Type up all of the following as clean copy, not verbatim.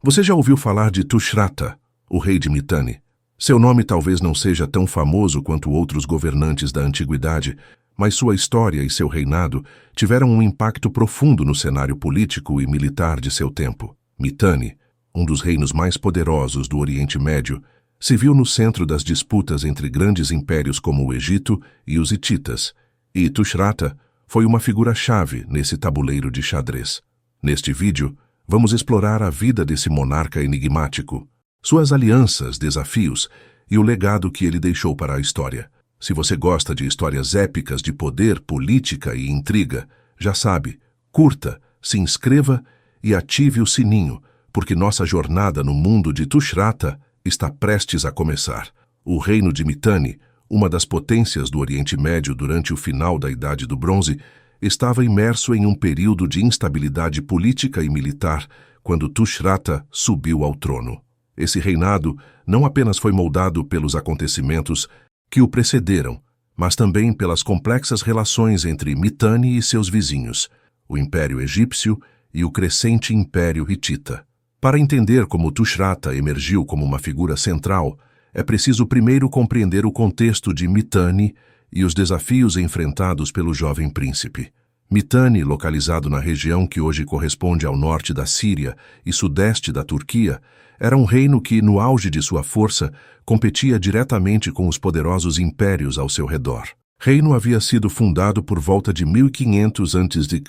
Você já ouviu falar de Tushratta, o rei de Mitanni? Seu nome talvez não seja tão famoso quanto outros governantes da antiguidade, mas sua história e seu reinado tiveram um impacto profundo no cenário político e militar de seu tempo. Mitanni, um dos reinos mais poderosos do Oriente Médio, se viu no centro das disputas entre grandes impérios como o Egito e os hititas, e Tushratta foi uma figura-chave nesse tabuleiro de xadrez. Neste vídeo, vamos explorar a vida desse monarca enigmático, suas alianças, desafios e o legado que ele deixou para a história. Se você gosta de histórias épicas de poder, política e intriga, já sabe, curta, se inscreva e ative o sininho, porque nossa jornada no mundo de Tushratta está prestes a começar. O reino de Mitanni, uma das potências do Oriente Médio durante o final da Idade do Bronze, estava imerso em um período de instabilidade política e militar quando Tushratta subiu ao trono. Esse reinado não apenas foi moldado pelos acontecimentos que o precederam, mas também pelas complexas relações entre Mitanni e seus vizinhos, o Império Egípcio e o crescente Império Hitita. Para entender como Tushratta emergiu como uma figura central, é preciso primeiro compreender o contexto de Mitanni e os desafios enfrentados pelo jovem príncipe. Mitanni, localizado na região que hoje corresponde ao norte da Síria e sudeste da Turquia, era um reino que, no auge de sua força, competia diretamente com os poderosos impérios ao seu redor. O reino havia sido fundado por volta de 1500 a.C.,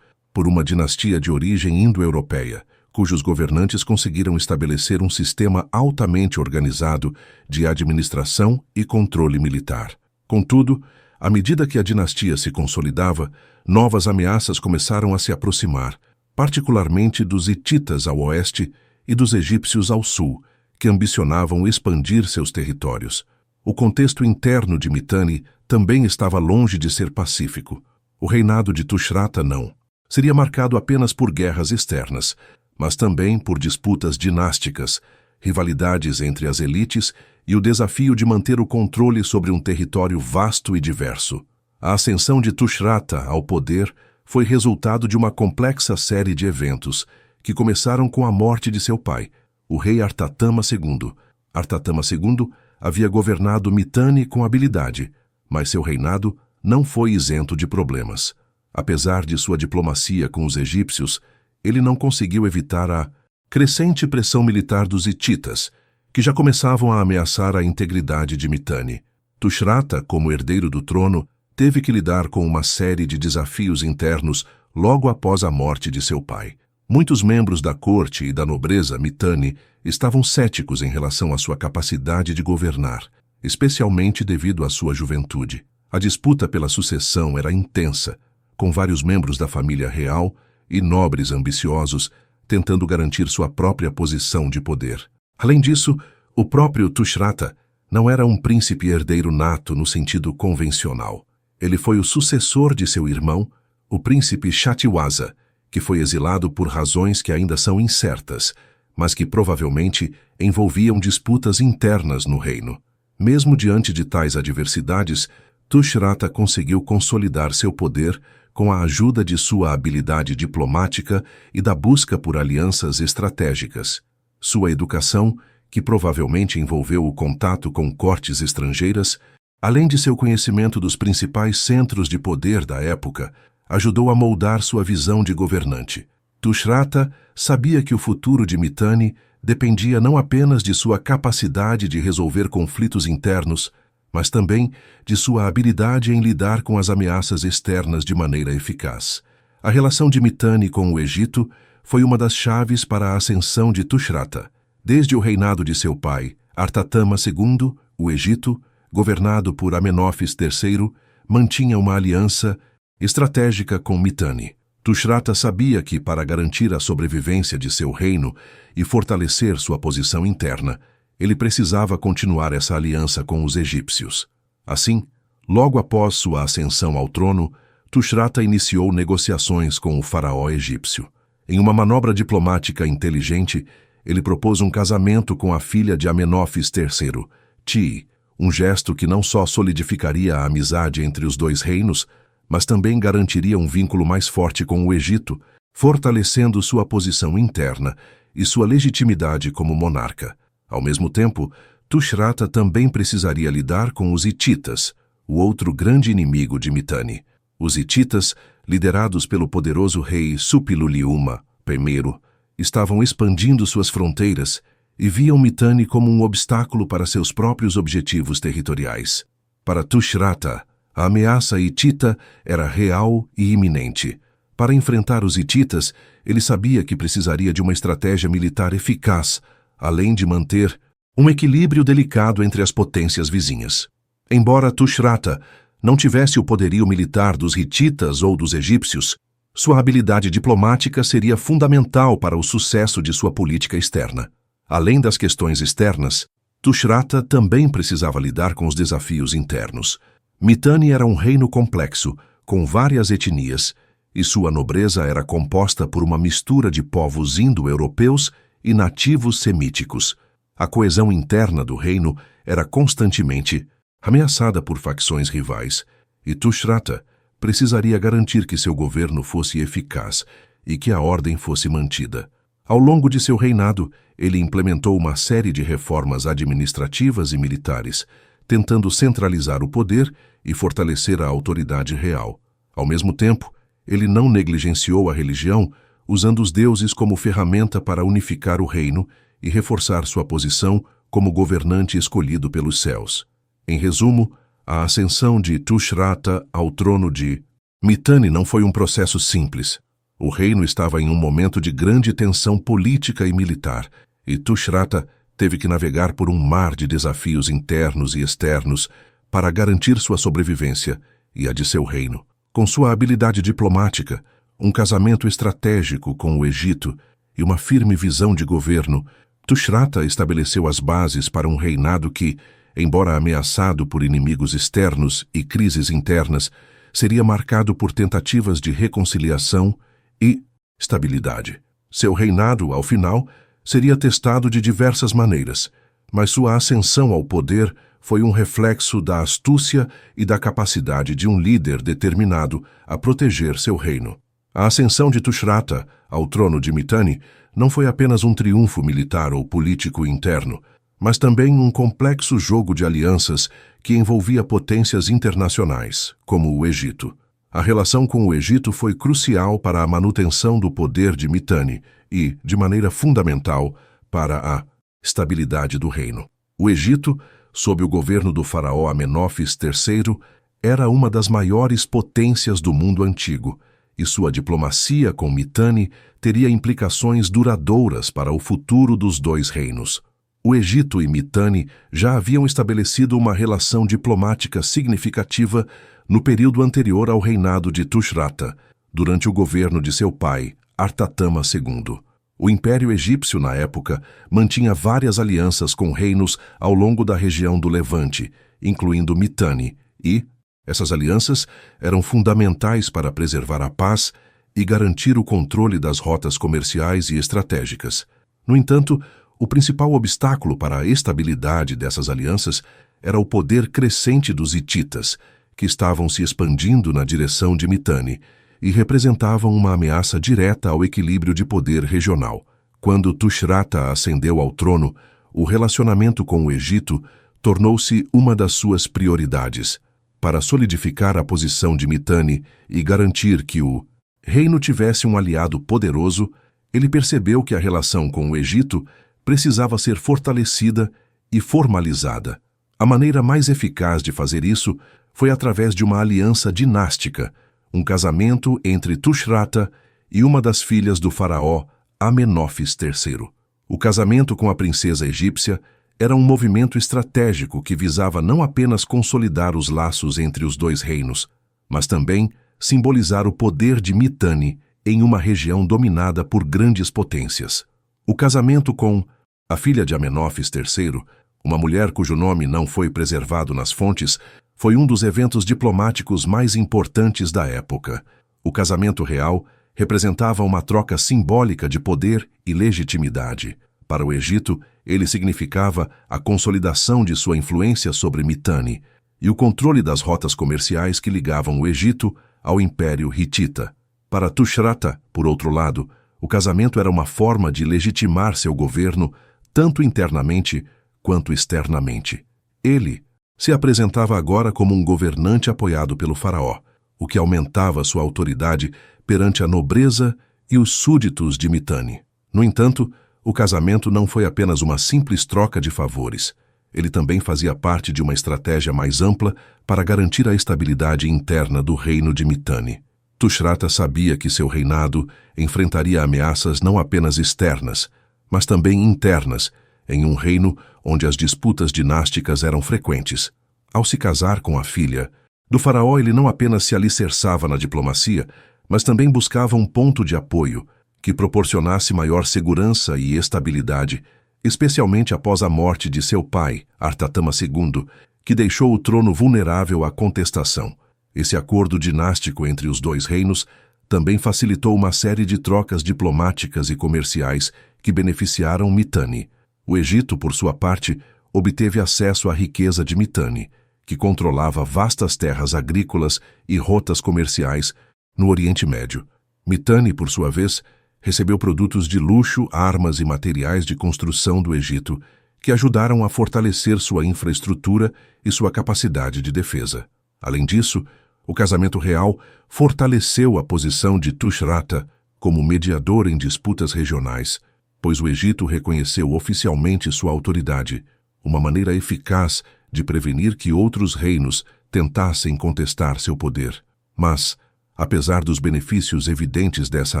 por uma dinastia de origem indo-europeia, cujos governantes conseguiram estabelecer um sistema altamente organizado de administração e controle militar. Contudo, à medida que a dinastia se consolidava, novas ameaças começaram a se aproximar, particularmente dos hititas ao oeste e dos egípcios ao sul, que ambicionavam expandir seus territórios. O contexto interno de Mitanni também estava longe de ser pacífico. O reinado de Tushratta não. Seria marcado apenas por guerras externas, mas também por disputas dinásticas, rivalidades entre as elites e o desafio de manter o controle sobre um território vasto e diverso. A ascensão de Tushratta ao poder foi resultado de uma complexa série de eventos, que começaram com a morte de seu pai, o rei Artatama II. Artatama II havia governado Mitanni com habilidade, mas seu reinado não foi isento de problemas. Apesar de sua diplomacia com os egípcios, ele não conseguiu evitar a crescente pressão militar dos hititas, que já começavam a ameaçar a integridade de Mitanni. Tushratta, como herdeiro do trono, teve que lidar com uma série de desafios internos logo após a morte de seu pai. Muitos membros da corte e da nobreza Mitanni estavam céticos em relação à sua capacidade de governar, especialmente devido à sua juventude. A disputa pela sucessão era intensa, com vários membros da família real e nobres ambiciosos tentando garantir sua própria posição de poder. Além disso, o próprio Tushratta não era um príncipe herdeiro nato no sentido convencional. Ele foi o sucessor de seu irmão, o príncipe Chatiwasa, que foi exilado por razões que ainda são incertas, mas que provavelmente envolviam disputas internas no reino. Mesmo diante de tais adversidades, Tushratta conseguiu consolidar seu poder com a ajuda de sua habilidade diplomática e da busca por alianças estratégicas. Sua educação, que provavelmente envolveu o contato com cortes estrangeiras, além de seu conhecimento dos principais centros de poder da época, ajudou a moldar sua visão de governante. Tushratta sabia que o futuro de Mitanni dependia não apenas de sua capacidade de resolver conflitos internos, mas também de sua habilidade em lidar com as ameaças externas de maneira eficaz. A relação de Mitanni com o Egito foi uma das chaves para a ascensão de Tushratta. Desde o reinado de seu pai, Artatama II, o Egito, governado por Amenófis III, mantinha uma aliança estratégica com Mitanni. Tushratta sabia que, para garantir a sobrevivência de seu reino e fortalecer sua posição interna, ele precisava continuar essa aliança com os egípcios. Assim, logo após sua ascensão ao trono, Tushratta iniciou negociações com o faraó egípcio. Em uma manobra diplomática inteligente, ele propôs um casamento com a filha de Amenófis III, Ti, um gesto que não só solidificaria a amizade entre os dois reinos, mas também garantiria um vínculo mais forte com o Egito, fortalecendo sua posição interna e sua legitimidade como monarca. Ao mesmo tempo, Tushratta também precisaria lidar com os hititas, o outro grande inimigo de Mitanni. Os hititas, liderados pelo poderoso rei Suppiluliuma I, estavam expandindo suas fronteiras e viam Mitanni como um obstáculo para seus próprios objetivos territoriais. Para Tushratta, a ameaça hitita era real e iminente. Para enfrentar os hititas, ele sabia que precisaria de uma estratégia militar eficaz, além de manter um equilíbrio delicado entre as potências vizinhas. Embora Tushratta não tivesse o poderio militar dos hititas ou dos egípcios, sua habilidade diplomática seria fundamental para o sucesso de sua política externa. Além das questões externas, Tushratta também precisava lidar com os desafios internos. Mitanni era um reino complexo, com várias etnias, e sua nobreza era composta por uma mistura de povos indo-europeus e nativos semíticos. A coesão interna do reino era constantemente ameaçada por facções rivais, e Tushratta precisaria garantir que seu governo fosse eficaz e que a ordem fosse mantida. Ao longo de seu reinado, ele implementou uma série de reformas administrativas e militares, tentando centralizar o poder e fortalecer a autoridade real. Ao mesmo tempo, ele não negligenciou a religião, usando os deuses como ferramenta para unificar o reino e reforçar sua posição como governante escolhido pelos céus. Em resumo, a ascensão de Tushratta ao trono de Mitanni não foi um processo simples. O reino estava em um momento de grande tensão política e militar, e Tushratta teve que navegar por um mar de desafios internos e externos para garantir sua sobrevivência e a de seu reino. Com sua habilidade diplomática, um casamento estratégico com o Egito e uma firme visão de governo, Tushratta estabeleceu as bases para um reinado que, embora ameaçado por inimigos externos e crises internas, seria marcado por tentativas de reconciliação e estabilidade. Seu reinado, ao final, seria testado de diversas maneiras, mas sua ascensão ao poder foi um reflexo da astúcia e da capacidade de um líder determinado a proteger seu reino. A ascensão de Tushratta ao trono de Mitanni não foi apenas um triunfo militar ou político interno, mas também um complexo jogo de alianças que envolvia potências internacionais, como o Egito. A relação com o Egito foi crucial para a manutenção do poder de Mitanni e, de maneira fundamental, para a estabilidade do reino. O Egito, sob o governo do faraó Amenófis III, era uma das maiores potências do mundo antigo, e sua diplomacia com Mitanni teria implicações duradouras para o futuro dos dois reinos. O Egito e Mitanni já haviam estabelecido uma relação diplomática significativa no período anterior ao reinado de Tushratta, durante o governo de seu pai, Artatama II. O Império Egípcio, na época, mantinha várias alianças com reinos ao longo da região do Levante, incluindo Mitanni, e essas alianças eram fundamentais para preservar a paz e garantir o controle das rotas comerciais e estratégicas. No entanto, o principal obstáculo para a estabilidade dessas alianças era o poder crescente dos hititas, que estavam se expandindo na direção de Mitanni e representavam uma ameaça direta ao equilíbrio de poder regional. Quando Tushratta ascendeu ao trono, o relacionamento com o Egito tornou-se uma das suas prioridades. Para solidificar a posição de Mitanni e garantir que o reino tivesse um aliado poderoso, ele percebeu que a relação com o Egito precisava ser fortalecida e formalizada. A maneira mais eficaz de fazer isso foi através de uma aliança dinástica, um casamento entre Tushratta e uma das filhas do faraó Amenófis III. O casamento com a princesa egípcia era um movimento estratégico que visava não apenas consolidar os laços entre os dois reinos, mas também simbolizar o poder de Mitanni em uma região dominada por grandes potências. O casamento com a filha de Amenófis III, uma mulher cujo nome não foi preservado nas fontes, foi um dos eventos diplomáticos mais importantes da época. O casamento real representava uma troca simbólica de poder e legitimidade. Para o Egito, ele significava a consolidação de sua influência sobre Mitanni e o controle das rotas comerciais que ligavam o Egito ao Império Hitita. Para Tushratta, por outro lado, O casamento era uma forma de legitimar seu governo, tanto internamente quanto externamente. Ele se apresentava agora como um governante apoiado pelo faraó, o que aumentava sua autoridade perante a nobreza e os súditos de Mitanni. No entanto, o casamento não foi apenas uma simples troca de favores. Ele também fazia parte de uma estratégia mais ampla para garantir a estabilidade interna do reino de Mitanni. Tushratta sabia que seu reinado enfrentaria ameaças não apenas externas, mas também internas, em um reino onde as disputas dinásticas eram frequentes. Ao se casar com a filha do faraó, ele não apenas se alicerçava na diplomacia, mas também buscava um ponto de apoio que proporcionasse maior segurança e estabilidade, especialmente após a morte de seu pai, Artatama II, que deixou o trono vulnerável à contestação. Esse acordo dinástico entre os dois reinos também facilitou uma série de trocas diplomáticas e comerciais que beneficiaram Mitanni. O Egito, por sua parte, obteve acesso à riqueza de Mitanni, que controlava vastas terras agrícolas e rotas comerciais no Oriente Médio. Mitanni, por sua vez, recebeu produtos de luxo, armas e materiais de construção do Egito, que ajudaram a fortalecer sua infraestrutura e sua capacidade de defesa. Além disso, o casamento real fortaleceu a posição de Tushratta como mediador em disputas regionais, pois o Egito reconheceu oficialmente sua autoridade, uma maneira eficaz de prevenir que outros reinos tentassem contestar seu poder. Mas, apesar dos benefícios evidentes dessa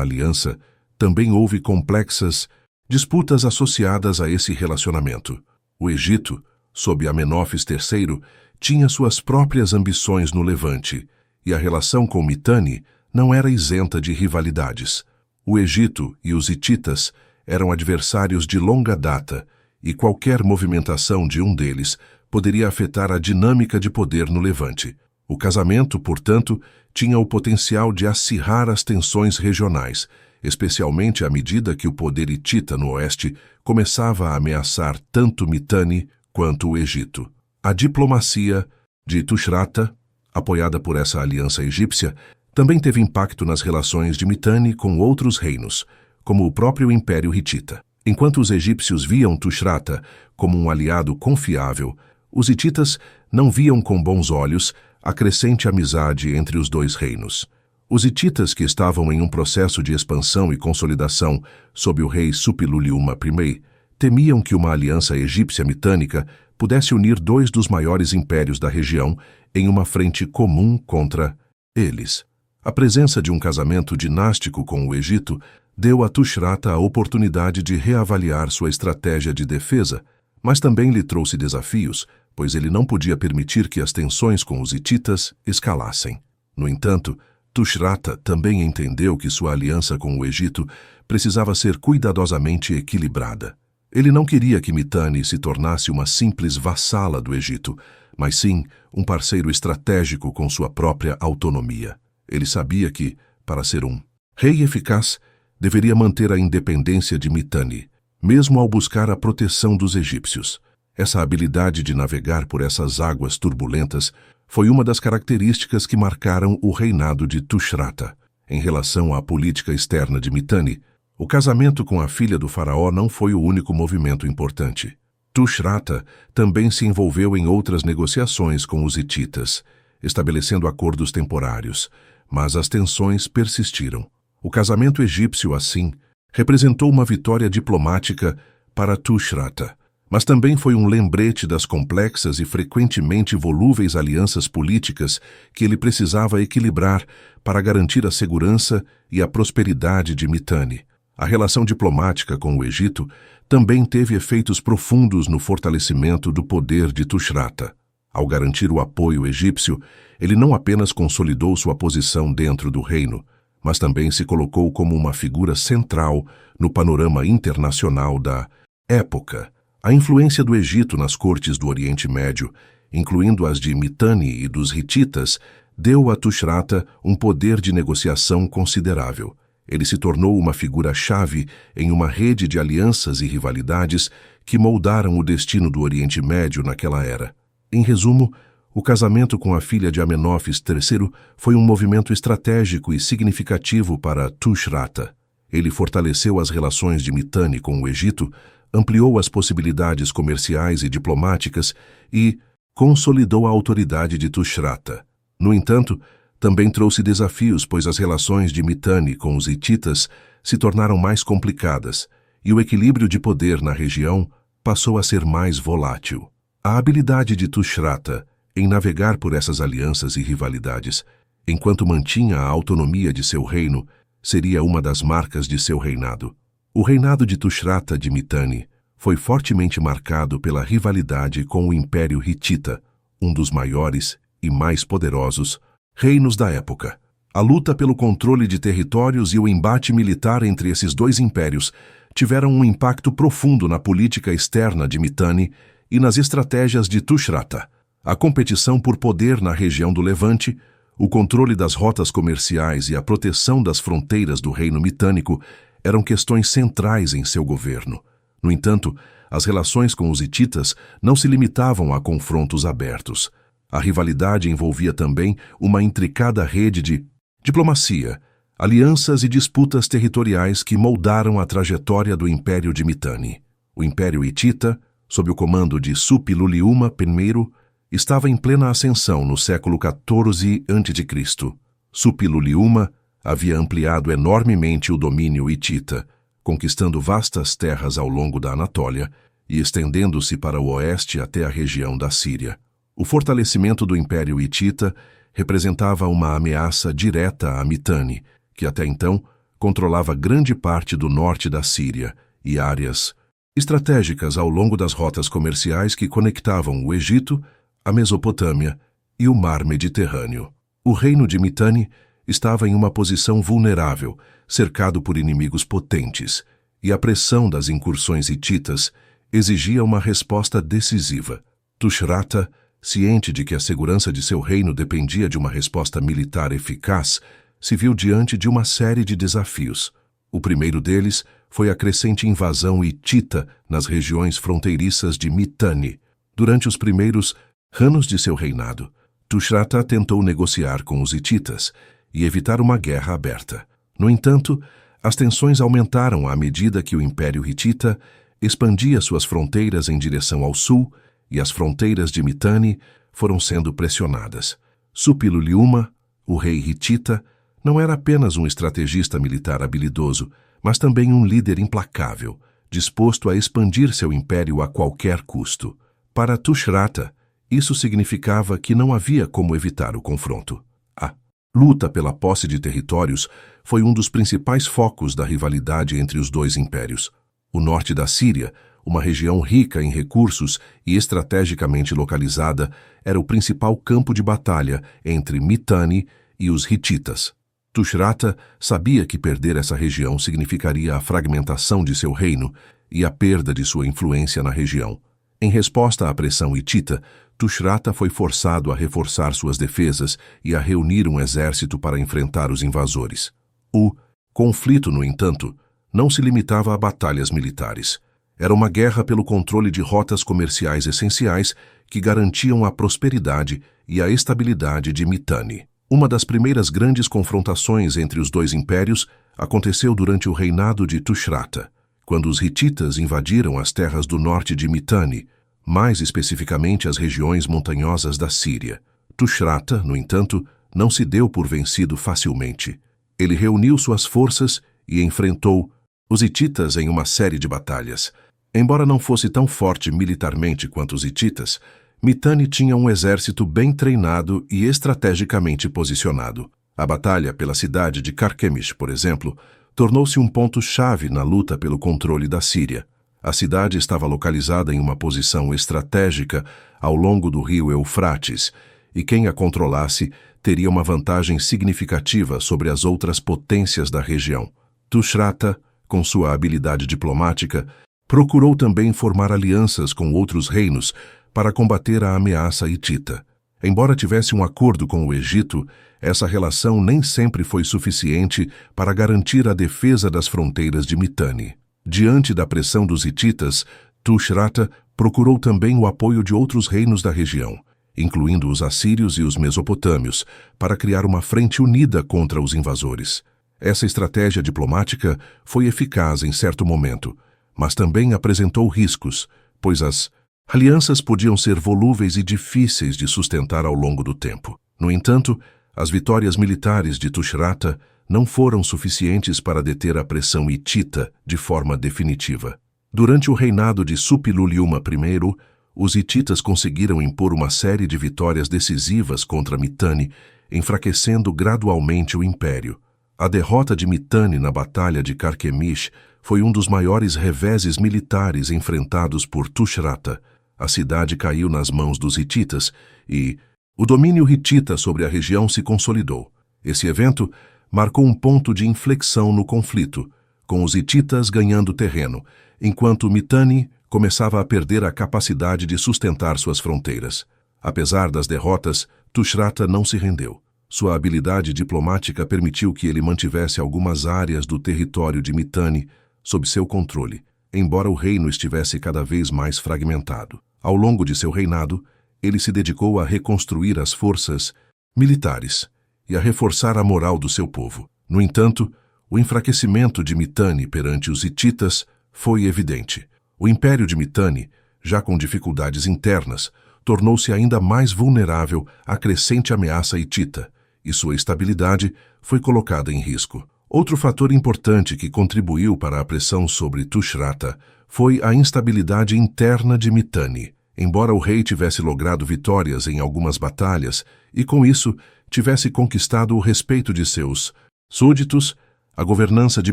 aliança, também houve complexas disputas associadas a esse relacionamento. O Egito, sob Amenófis III, tinha suas próprias ambições no Levante, e a relação com Mitanni não era isenta de rivalidades. O Egito e os hititas eram adversários de longa data, e qualquer movimentação de um deles poderia afetar a dinâmica de poder no Levante. O casamento, portanto, tinha o potencial de acirrar as tensões regionais, especialmente à medida que o poder hitita no oeste começava a ameaçar tanto Mitanni quanto o Egito. A diplomacia de Tushratta, apoiada por essa aliança egípcia, também teve impacto nas relações de Mitanni com outros reinos, como o próprio Império Hitita. Enquanto os egípcios viam Tushratta como um aliado confiável, os hititas não viam com bons olhos a crescente amizade entre os dois reinos. Os hititas, que estavam em um processo de expansão e consolidação sob o rei Suppiluliuma I, temiam que uma aliança egípcia-mitânica pudesse unir dois dos maiores impérios da região em uma frente comum contra eles. A presença de um casamento dinástico com o Egito deu a Tushratta a oportunidade de reavaliar sua estratégia de defesa, mas também lhe trouxe desafios, pois ele não podia permitir que as tensões com os hititas escalassem. No entanto, Tushratta também entendeu que sua aliança com o Egito precisava ser cuidadosamente equilibrada. Ele não queria que Mitanni se tornasse uma simples vassala do Egito, mas sim um parceiro estratégico com sua própria autonomia. Ele sabia que, para ser um rei eficaz, deveria manter a independência de Mitanni, mesmo ao buscar a proteção dos egípcios. Essa habilidade de navegar por essas águas turbulentas foi uma das características que marcaram o reinado de Tushratta. Em relação à política externa de Mitanni, o casamento com a filha do faraó não foi o único movimento importante. Tushratta também se envolveu em outras negociações com os hititas, estabelecendo acordos temporários, mas as tensões persistiram. O casamento egípcio, assim, representou uma vitória diplomática para Tushratta, mas também foi um lembrete das complexas e frequentemente volúveis alianças políticas que ele precisava equilibrar para garantir a segurança e a prosperidade de Mitanni. A relação diplomática com o Egito também teve efeitos profundos no fortalecimento do poder de Tushratta. Ao garantir o apoio egípcio, ele não apenas consolidou sua posição dentro do reino, mas também se colocou como uma figura central no panorama internacional da época. A influência do Egito nas cortes do Oriente Médio, incluindo as de Mitanni e dos hititas, deu a Tushratta um poder de negociação considerável. Ele se tornou uma figura-chave em uma rede de alianças e rivalidades que moldaram o destino do Oriente Médio naquela era. Em resumo, o casamento com a filha de Amenófis III foi um movimento estratégico e significativo para Tushratta. Ele fortaleceu as relações de Mitanni com o Egito, ampliou as possibilidades comerciais e diplomáticas e consolidou a autoridade de Tushratta. No entanto, também trouxe desafios, pois as relações de Mitanni com os hititas se tornaram mais complicadas e o equilíbrio de poder na região passou a ser mais volátil. A habilidade de Tushratta em navegar por essas alianças e rivalidades, enquanto mantinha a autonomia de seu reino, seria uma das marcas de seu reinado. O reinado de Tushratta de Mitanni foi fortemente marcado pela rivalidade com o Império Hitita, um dos maiores e mais poderosos reinos da época. A luta pelo controle de territórios e o embate militar entre esses dois impérios tiveram um impacto profundo na política externa de Mitanni e nas estratégias de Tushratta. A competição por poder na região do Levante, o controle das rotas comerciais e a proteção das fronteiras do reino mitânico eram questões centrais em seu governo. No entanto, as relações com os hititas não se limitavam a confrontos abertos. A rivalidade envolvia também uma intricada rede de diplomacia, alianças e disputas territoriais que moldaram a trajetória do Império de Mitanni. O Império Hitita, sob o comando de Suppiluliuma I, estava em plena ascensão no século XIV a.C. Suppiluliuma havia ampliado enormemente o domínio hitita, conquistando vastas terras ao longo da Anatólia e estendendo-se para o oeste até a região da Síria. O fortalecimento do Império Hitita representava uma ameaça direta a Mitanni, que até então controlava grande parte do norte da Síria e áreas estratégicas ao longo das rotas comerciais que conectavam o Egito, a Mesopotâmia e o Mar Mediterrâneo. O reino de Mitanni estava em uma posição vulnerável, cercado por inimigos potentes, e a pressão das incursões hititas exigia uma resposta decisiva. Tushratta, ciente de que a segurança de seu reino dependia de uma resposta militar eficaz, se viu diante de uma série de desafios. O primeiro deles foi a crescente invasão hitita nas regiões fronteiriças de Mitanni. Durante os primeiros anos de seu reinado, Tushratta tentou negociar com os hititas e evitar uma guerra aberta. No entanto, as tensões aumentaram à medida que o Império Hitita expandia suas fronteiras em direção ao sul e as fronteiras de Mitanni foram sendo pressionadas. Suppiluliuma, o rei hitita, não era apenas um estrategista militar habilidoso, mas também um líder implacável, disposto a expandir seu império a qualquer custo. Para Tushratta, isso significava que não havia como evitar o confronto. A luta pela posse de territórios foi um dos principais focos da rivalidade entre os dois impérios. O norte da Síria, uma região rica em recursos e estrategicamente localizada, era o principal campo de batalha entre Mitanni e os hititas. Tushratta sabia que perder essa região significaria a fragmentação de seu reino e a perda de sua influência na região. Em resposta à pressão hitita, Tushratta foi forçado a reforçar suas defesas e a reunir um exército para enfrentar os invasores. O conflito, no entanto, não se limitava a batalhas militares. Era uma guerra pelo controle de rotas comerciais essenciais que garantiam a prosperidade e a estabilidade de Mitanni. Uma das primeiras grandes confrontações entre os dois impérios aconteceu durante o reinado de Tushratta, quando os hititas invadiram as terras do norte de Mitanni, mais especificamente as regiões montanhosas da Síria. Tushratta, no entanto, não se deu por vencido facilmente. Ele reuniu suas forças e enfrentou os hititas em uma série de batalhas. Embora não fosse tão forte militarmente quanto os hititas, Mitanni tinha um exército bem treinado e estrategicamente posicionado. A batalha pela cidade de Carquemish, por exemplo, tornou-se um ponto-chave na luta pelo controle da Síria. A cidade estava localizada em uma posição estratégica ao longo do rio Eufrates, e quem a controlasse teria uma vantagem significativa sobre as outras potências da região. Tushratta, com sua habilidade diplomática, procurou também formar alianças com outros reinos para combater a ameaça hitita. Embora tivesse um acordo com o Egito, essa relação nem sempre foi suficiente para garantir a defesa das fronteiras de Mitanni. Diante da pressão dos hititas, Tushratta procurou também o apoio de outros reinos da região, incluindo os assírios e os mesopotâmios, para criar uma frente unida contra os invasores. Essa estratégia diplomática foi eficaz em certo momento, mas também apresentou riscos, pois as alianças podiam ser volúveis e difíceis de sustentar ao longo do tempo. No entanto, as vitórias militares de Tushratta não foram suficientes para deter a pressão hitita de forma definitiva. Durante o reinado de Suppiluliuma I, os hititas conseguiram impor uma série de vitórias decisivas contra Mitanni, enfraquecendo gradualmente o império. A derrota de Mitanni na Batalha de Carchemish foi um dos maiores reveses militares enfrentados por Tushratta. A cidade caiu nas mãos dos hititas e o domínio hitita sobre a região se consolidou. Esse evento marcou um ponto de inflexão no conflito, com os hititas ganhando terreno, enquanto Mitanni começava a perder a capacidade de sustentar suas fronteiras. Apesar das derrotas, Tushratta não se rendeu. Sua habilidade diplomática permitiu que ele mantivesse algumas áreas do território de Mitanni sob seu controle, embora o reino estivesse cada vez mais fragmentado. Ao longo de seu reinado, ele se dedicou a reconstruir as forças militares e a reforçar a moral do seu povo. No entanto, o enfraquecimento de Mitanni perante os hititas foi evidente. O império de Mitanni, já com dificuldades internas, tornou-se ainda mais vulnerável à crescente ameaça hitita, e sua estabilidade foi colocada em risco. Outro fator importante que contribuiu para a pressão sobre Tushratta foi a instabilidade interna de Mitanni. Embora o rei tivesse logrado vitórias em algumas batalhas e, com isso, tivesse conquistado o respeito de seus súditos, a governança de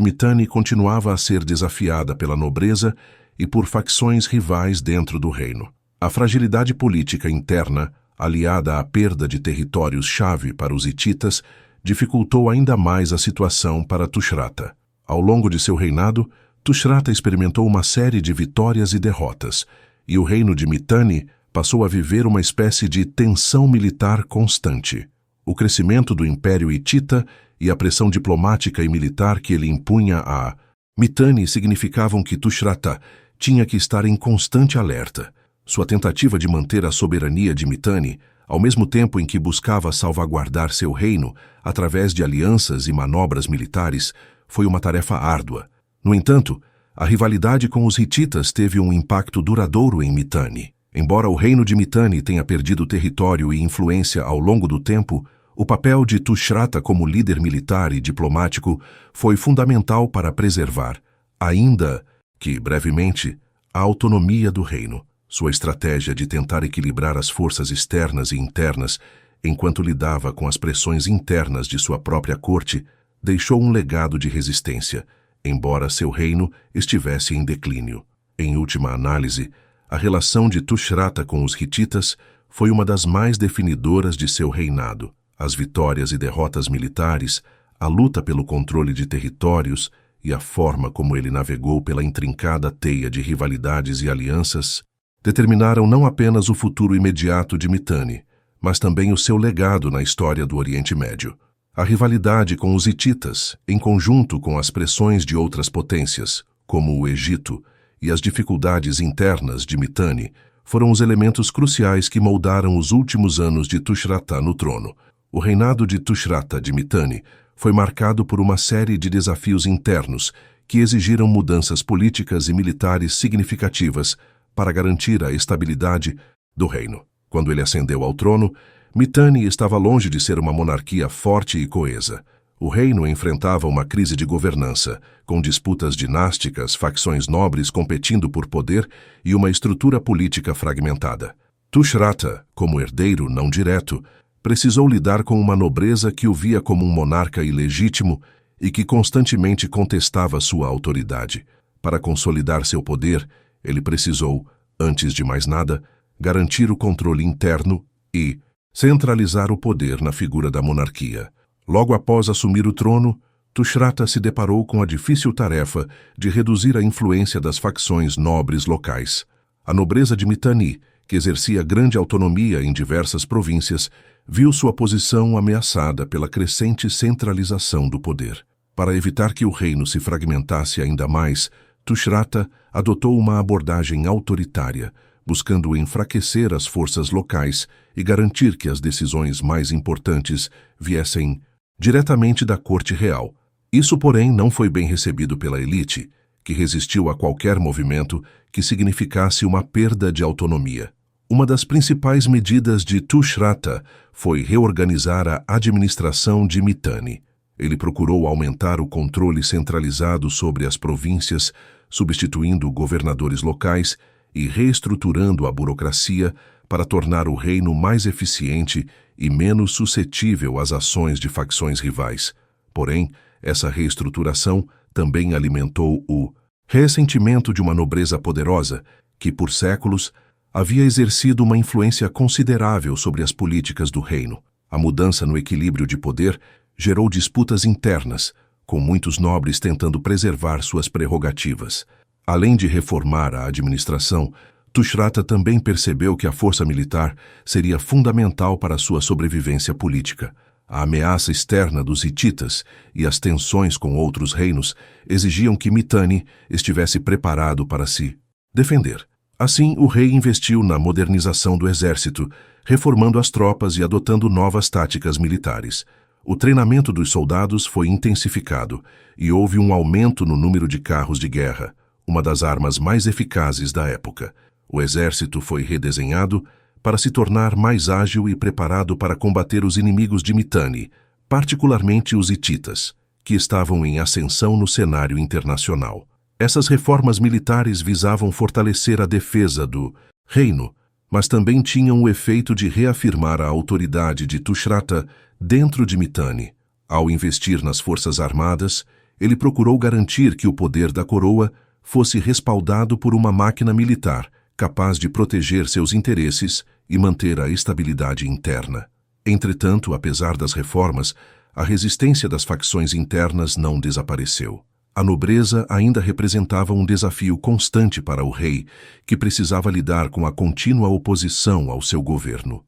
Mitanni continuava a ser desafiada pela nobreza e por facções rivais dentro do reino. A fragilidade política interna, aliada à perda de territórios-chave para os hititas, dificultou ainda mais a situação para Tushratta. Ao longo de seu reinado, Tushratta experimentou uma série de vitórias e derrotas, e o reino de Mitanni passou a viver uma espécie de tensão militar constante. O crescimento do Império Hitita e a pressão diplomática e militar que ele impunha a Mitanni significavam que Tushratta tinha que estar em constante alerta. Sua tentativa de manter a soberania de Mitanni, ao mesmo tempo em que buscava salvaguardar seu reino através de alianças e manobras militares, foi uma tarefa árdua. No entanto, a rivalidade com os hititas teve um impacto duradouro em Mitanni. Embora o reino de Mitanni tenha perdido território e influência ao longo do tempo, o papel de Tushratta como líder militar e diplomático foi fundamental para preservar, ainda que brevemente, a autonomia do reino. Sua estratégia de tentar equilibrar as forças externas e internas, enquanto lidava com as pressões internas de sua própria corte, deixou um legado de resistência, embora seu reino estivesse em declínio. Em última análise, a relação de Tushratta com os hititas foi uma das mais definidoras de seu reinado. As vitórias e derrotas militares, a luta pelo controle de territórios e a forma como ele navegou pela intrincada teia de rivalidades e alianças determinaram não apenas o futuro imediato de Mitanni, mas também o seu legado na história do Oriente Médio. A rivalidade com os hititas, em conjunto com as pressões de outras potências, como o Egito, e as dificuldades internas de Mitanni, foram os elementos cruciais que moldaram os últimos anos de Tushratta no trono. O reinado de Tushratta de Mitanni foi marcado por uma série de desafios internos que exigiram mudanças políticas e militares significativas para garantir a estabilidade do reino. Quando ele ascendeu ao trono, Mitanni estava longe de ser uma monarquia forte e coesa. O reino enfrentava uma crise de governança, com disputas dinásticas, facções nobres competindo por poder e uma estrutura política fragmentada. Tushratta, como herdeiro não direto, precisou lidar com uma nobreza que o via como um monarca ilegítimo e que constantemente contestava sua autoridade. Para consolidar seu poder, ele precisou, antes de mais nada, garantir o controle interno e centralizar o poder na figura da monarquia. Logo após assumir o trono, Tushratta se deparou com a difícil tarefa de reduzir a influência das facções nobres locais. A nobreza de Mitanni, que exercia grande autonomia em diversas províncias, viu sua posição ameaçada pela crescente centralização do poder. Para evitar que o reino se fragmentasse ainda mais, Tushratta adotou uma abordagem autoritária, buscando enfraquecer as forças locais e garantir que as decisões mais importantes viessem diretamente da corte real Isso, porém, não foi bem recebido pela elite, que resistiu a qualquer movimento que significasse uma perda de autonomia. Uma das principais medidas de Tushratta foi reorganizar a administração de Mitanni. Ele procurou aumentar o controle centralizado sobre as províncias, substituindo governadores locais e reestruturando a burocracia para tornar o reino mais eficiente e menos suscetível às ações de facções rivais. Porém, essa reestruturação também alimentou o ressentimento de uma nobreza poderosa que, por séculos, havia exercido uma influência considerável sobre as políticas do reino. A mudança no equilíbrio de poder gerou disputas internas, com muitos nobres tentando preservar suas prerrogativas. Além de reformar a administração, Tushratta também percebeu que a força militar seria fundamental para sua sobrevivência política. A ameaça externa dos hititas e as tensões com outros reinos exigiam que Mitanni estivesse preparado para se defender. Assim, o rei investiu na modernização do exército, reformando as tropas e adotando novas táticas militares. O treinamento dos soldados foi intensificado e houve um aumento no número de carros de guerra, uma das armas mais eficazes da época. O exército foi redesenhado para se tornar mais ágil e preparado para combater os inimigos de Mitanni, particularmente os hititas, que estavam em ascensão no cenário internacional. Essas reformas militares visavam fortalecer a defesa do reino, mas também tinham o efeito de reafirmar a autoridade de Tushratta dentro de Mitanni. Ao investir nas forças armadas, ele procurou garantir que o poder da coroa fosse respaldado por uma máquina militar capaz de proteger seus interesses e manter a estabilidade interna. Entretanto, apesar das reformas, a resistência das facções internas não desapareceu. A nobreza ainda representava um desafio constante para o rei, que precisava lidar com a contínua oposição ao seu governo.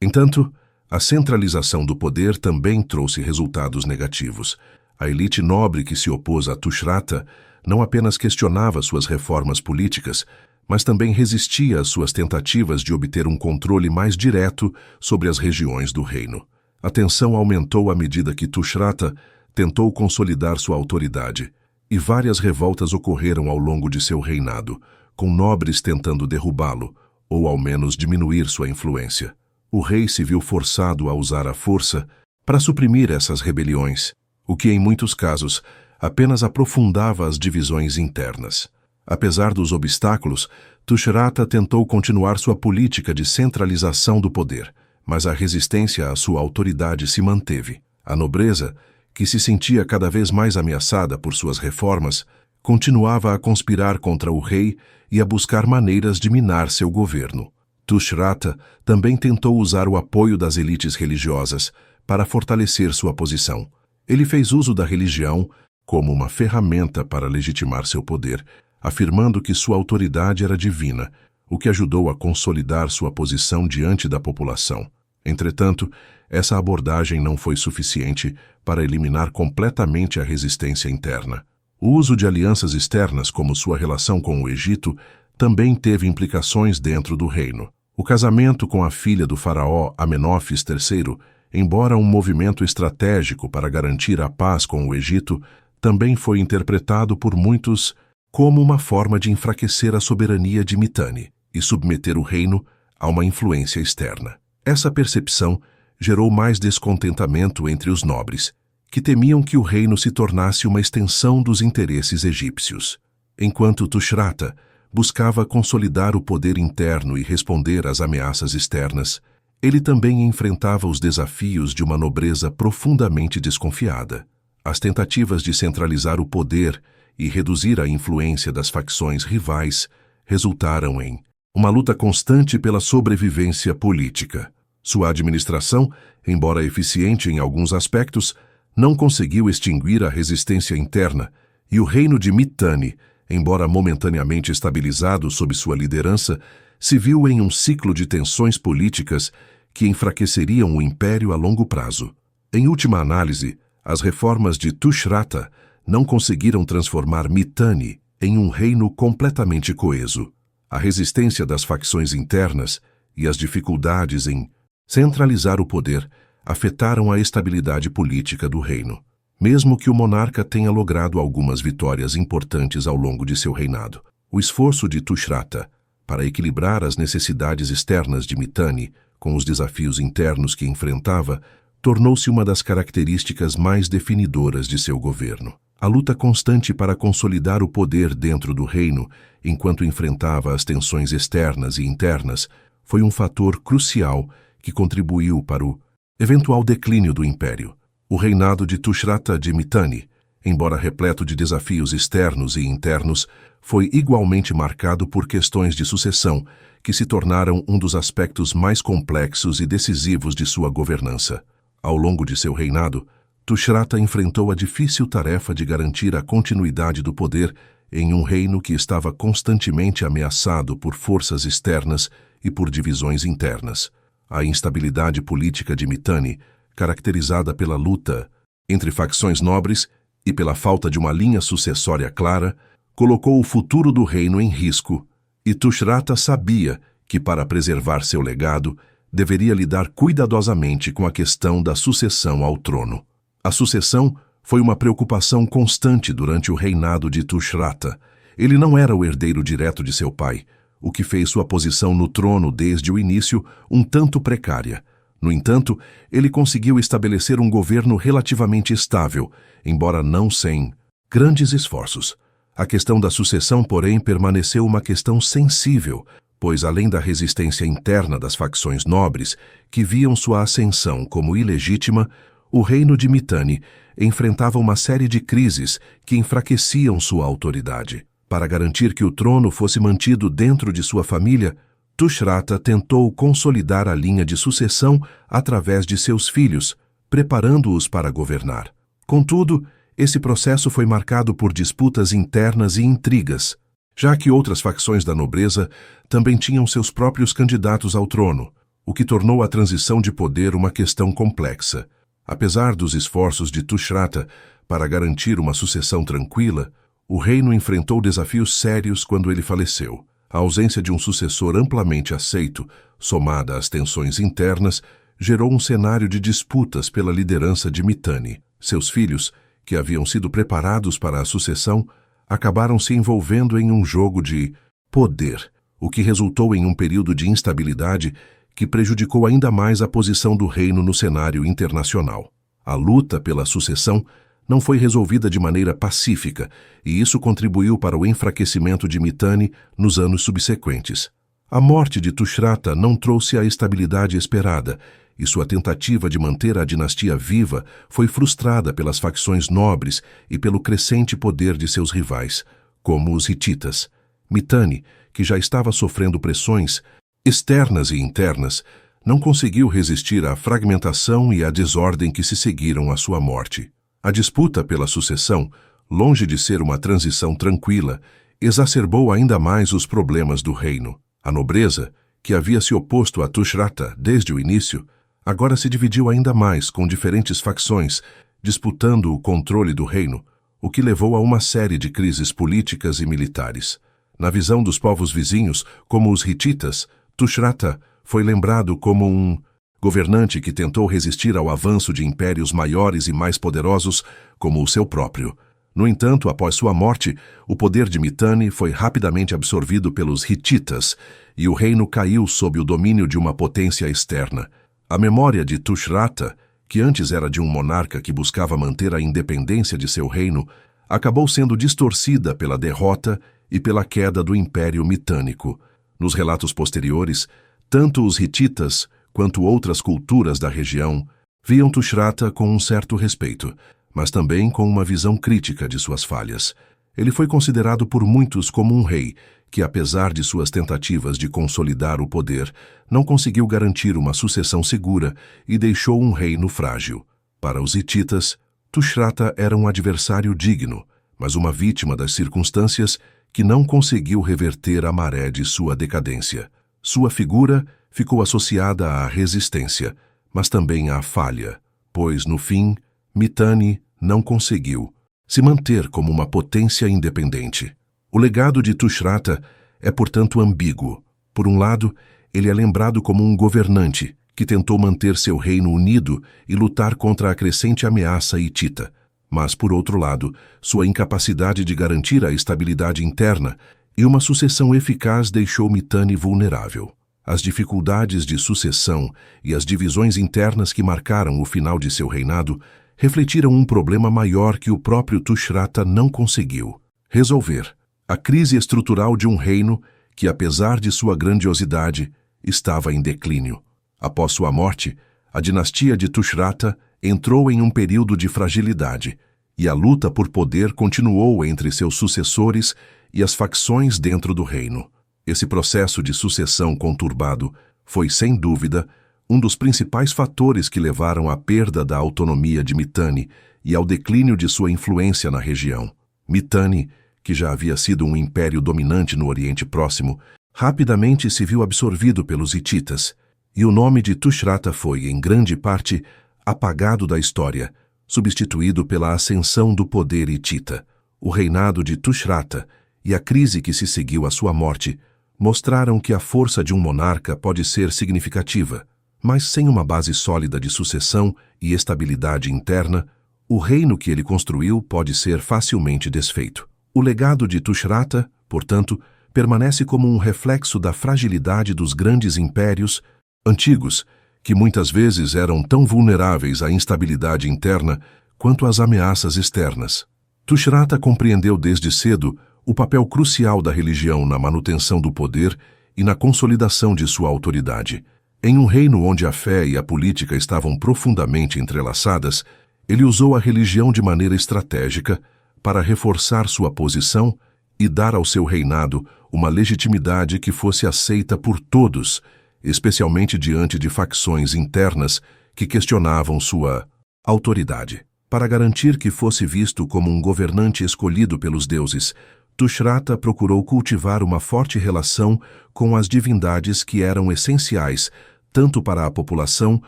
Entanto, a centralização do poder também trouxe resultados negativos. A elite nobre que se opôs a Tushratta não apenas questionava suas reformas políticas, mas também resistia às suas tentativas de obter um controle mais direto sobre as regiões do reino. A tensão aumentou à medida que Tushratta tentou consolidar sua autoridade, e várias revoltas ocorreram ao longo de seu reinado, com nobres tentando derrubá-lo, ou ao menos diminuir sua influência. O rei se viu forçado a usar a força para suprimir essas rebeliões, o que em muitos casos apenas aprofundava as divisões internas. Apesar dos obstáculos, Tushratta tentou continuar sua política de centralização do poder, mas a resistência à sua autoridade se manteve. A nobreza, que se sentia cada vez mais ameaçada por suas reformas, continuava a conspirar contra o rei e a buscar maneiras de minar seu governo. Tushratta também tentou usar o apoio das elites religiosas para fortalecer sua posição. Ele fez uso da religião como uma ferramenta para legitimar seu poder, afirmando que sua autoridade era divina, o que ajudou a consolidar sua posição diante da população. Entretanto, essa abordagem não foi suficiente para eliminar completamente a resistência interna. O uso de alianças externas, como sua relação com o Egito, também teve implicações dentro do reino. O casamento com a filha do faraó Amenófis III, embora um movimento estratégico para garantir a paz com o Egito, também foi interpretado por muitos como uma forma de enfraquecer a soberania de Mitanni e submeter o reino a uma influência externa. Essa percepção gerou mais descontentamento entre os nobres, que temiam que o reino se tornasse uma extensão dos interesses egípcios. Enquanto Tushratta buscava consolidar o poder interno e responder às ameaças externas, ele também enfrentava os desafios de uma nobreza profundamente desconfiada. As tentativas de centralizar o poder e reduzir a influência das facções rivais resultaram em uma luta constante pela sobrevivência política. Sua administração, embora eficiente em alguns aspectos, não conseguiu extinguir a resistência interna, e o reino de Mitanni, embora momentaneamente estabilizado sob sua liderança, se viu em um ciclo de tensões políticas que enfraqueceriam o império a longo prazo. Em última análise, as reformas de Tushratta não conseguiram transformar Mitanni em um reino completamente coeso. A resistência das facções internas e as dificuldades em centralizar o poder afetaram a estabilidade política do reino. mesmo que o monarca tenha logrado algumas vitórias importantes ao longo de seu reinado. O esforço de Tushratta para equilibrar as necessidades externas de Mitanni com os desafios internos que enfrentava tornou-se uma das características mais definidoras de seu governo. A luta constante para consolidar o poder dentro do reino, enquanto enfrentava as tensões externas e internas, foi um fator crucial que contribuiu para o eventual declínio do império. O reinado de Tushratta de Mitanni, embora repleto de desafios externos e internos, foi igualmente marcado por questões de sucessão, que se tornaram um dos aspectos mais complexos e decisivos de sua governança. Ao longo de seu reinado, Tushratta enfrentou a difícil tarefa de garantir a continuidade do poder em um reino que estava constantemente ameaçado por forças externas e por divisões internas. A instabilidade política de Mitanni, caracterizada pela luta entre facções nobres e pela falta de uma linha sucessória clara, colocou o futuro do reino em risco, e Tushratta sabia que, para preservar seu legado, deveria lidar cuidadosamente com a questão da sucessão ao trono. A sucessão foi uma preocupação constante durante o reinado de Tushratta. Ele não era o herdeiro direto de seu pai, o que fez sua posição no trono desde o início um tanto precária. No entanto, ele conseguiu estabelecer um governo relativamente estável, embora não sem grandes esforços. A questão da sucessão, porém, permaneceu uma questão sensível, pois, além da resistência interna das facções nobres, que viam sua ascensão como ilegítima, o reino de Mitanni enfrentava uma série de crises que enfraqueciam sua autoridade. Para garantir que o trono fosse mantido dentro de sua família, Tushratta tentou consolidar a linha de sucessão através de seus filhos, preparando-os para governar. Contudo, esse processo foi marcado por disputas internas e intrigas, já que outras facções da nobreza também tinham seus próprios candidatos ao trono, o que tornou a transição de poder uma questão complexa. Apesar dos esforços de Tushratta para garantir uma sucessão tranquila, o reino enfrentou desafios sérios quando ele faleceu. A ausência de um sucessor amplamente aceito, somada às tensões internas, gerou um cenário de disputas pela liderança de Mitanni. Seus filhos, que haviam sido preparados para a sucessão, acabaram se envolvendo em um jogo de poder, o que resultou em um período de instabilidade que prejudicou ainda mais a posição do reino no cenário internacional. A luta pela sucessão não foi resolvida de maneira pacífica, e isso contribuiu para o enfraquecimento de Mitanni nos anos subsequentes. A morte de Tushratta não trouxe a estabilidade esperada, e sua tentativa de manter a dinastia viva foi frustrada pelas facções nobres e pelo crescente poder de seus rivais, como os hititas. Mitanni, que já estava sofrendo pressões externas e internas, não conseguiu resistir à fragmentação e à desordem que se seguiram à sua morte. A disputa pela sucessão, longe de ser uma transição tranquila, exacerbou ainda mais os problemas do reino. A nobreza, que havia se oposto a Tushratta desde o início, agora se dividiu ainda mais com diferentes facções, disputando o controle do reino, o que levou a uma série de crises políticas e militares. Na visão dos povos vizinhos, como os hititas, Tushratta foi lembrado como um governante que tentou resistir ao avanço de impérios maiores e mais poderosos, como o seu próprio. No entanto, após sua morte, o poder de Mitanni foi rapidamente absorvido pelos hititas e o reino caiu sob o domínio de uma potência externa. A memória de Tushratta, que antes era de um monarca que buscava manter a independência de seu reino, acabou sendo distorcida pela derrota e pela queda do Império Mitânico. Nos relatos posteriores, tanto os hititas quanto outras culturas da região viam Tushratta com um certo respeito, mas também com uma visão crítica de suas falhas. Ele foi considerado por muitos como um rei que, apesar de suas tentativas de consolidar o poder, não conseguiu garantir uma sucessão segura e deixou um reino frágil. Para os hititas, Tushratta era um adversário digno, mas uma vítima das circunstâncias que não conseguiu reverter a maré de sua decadência. Sua figura ficou associada à resistência, mas também à falha, pois, no fim, Mitanni não conseguiu se manter como uma potência independente. O legado de Tushratta é, portanto, ambíguo. Por um lado, ele é lembrado como um governante que tentou manter seu reino unido e lutar contra a crescente ameaça hitita. mas, por outro lado, sua incapacidade de garantir a estabilidade interna e uma sucessão eficaz deixou Mitanni vulnerável. As dificuldades de sucessão e as divisões internas que marcaram o final de seu reinado refletiram um problema maior que o próprio Tushratta não conseguiu resolver: a crise estrutural de um reino que, apesar de sua grandiosidade, estava em declínio. Após sua morte, a dinastia de Tushratta entrou em um período de fragilidade, e a luta por poder continuou entre seus sucessores e as facções dentro do reino. Esse processo de sucessão conturbado foi, sem dúvida, um dos principais fatores que levaram à perda da autonomia de Mitanni e ao declínio de sua influência na região. Mitanni, que já havia sido um império dominante no Oriente Próximo, rapidamente se viu absorvido pelos hititas, e o nome de Tushratta foi, em grande parte, apagado da história, substituído pela ascensão do poder hitita. O reinado de Tushratta e a crise que se seguiu à sua morte mostraram que a força de um monarca pode ser significativa, mas sem uma base sólida de sucessão e estabilidade interna, o reino que ele construiu pode ser facilmente desfeito. O legado de Tushratta, portanto, permanece como um reflexo da fragilidade dos grandes impérios antigos, que muitas vezes eram tão vulneráveis à instabilidade interna quanto às ameaças externas. Tushratta compreendeu desde cedo o papel crucial da religião na manutenção do poder e na consolidação de sua autoridade. Em um reino onde a fé e a política estavam profundamente entrelaçadas, ele usou a religião de maneira estratégica para reforçar sua posição e dar ao seu reinado uma legitimidade que fosse aceita por todos, especialmente diante de facções internas que questionavam sua autoridade. Para garantir que fosse visto como um governante escolhido pelos deuses, Tushratta procurou cultivar uma forte relação com as divindades que eram essenciais tanto para a população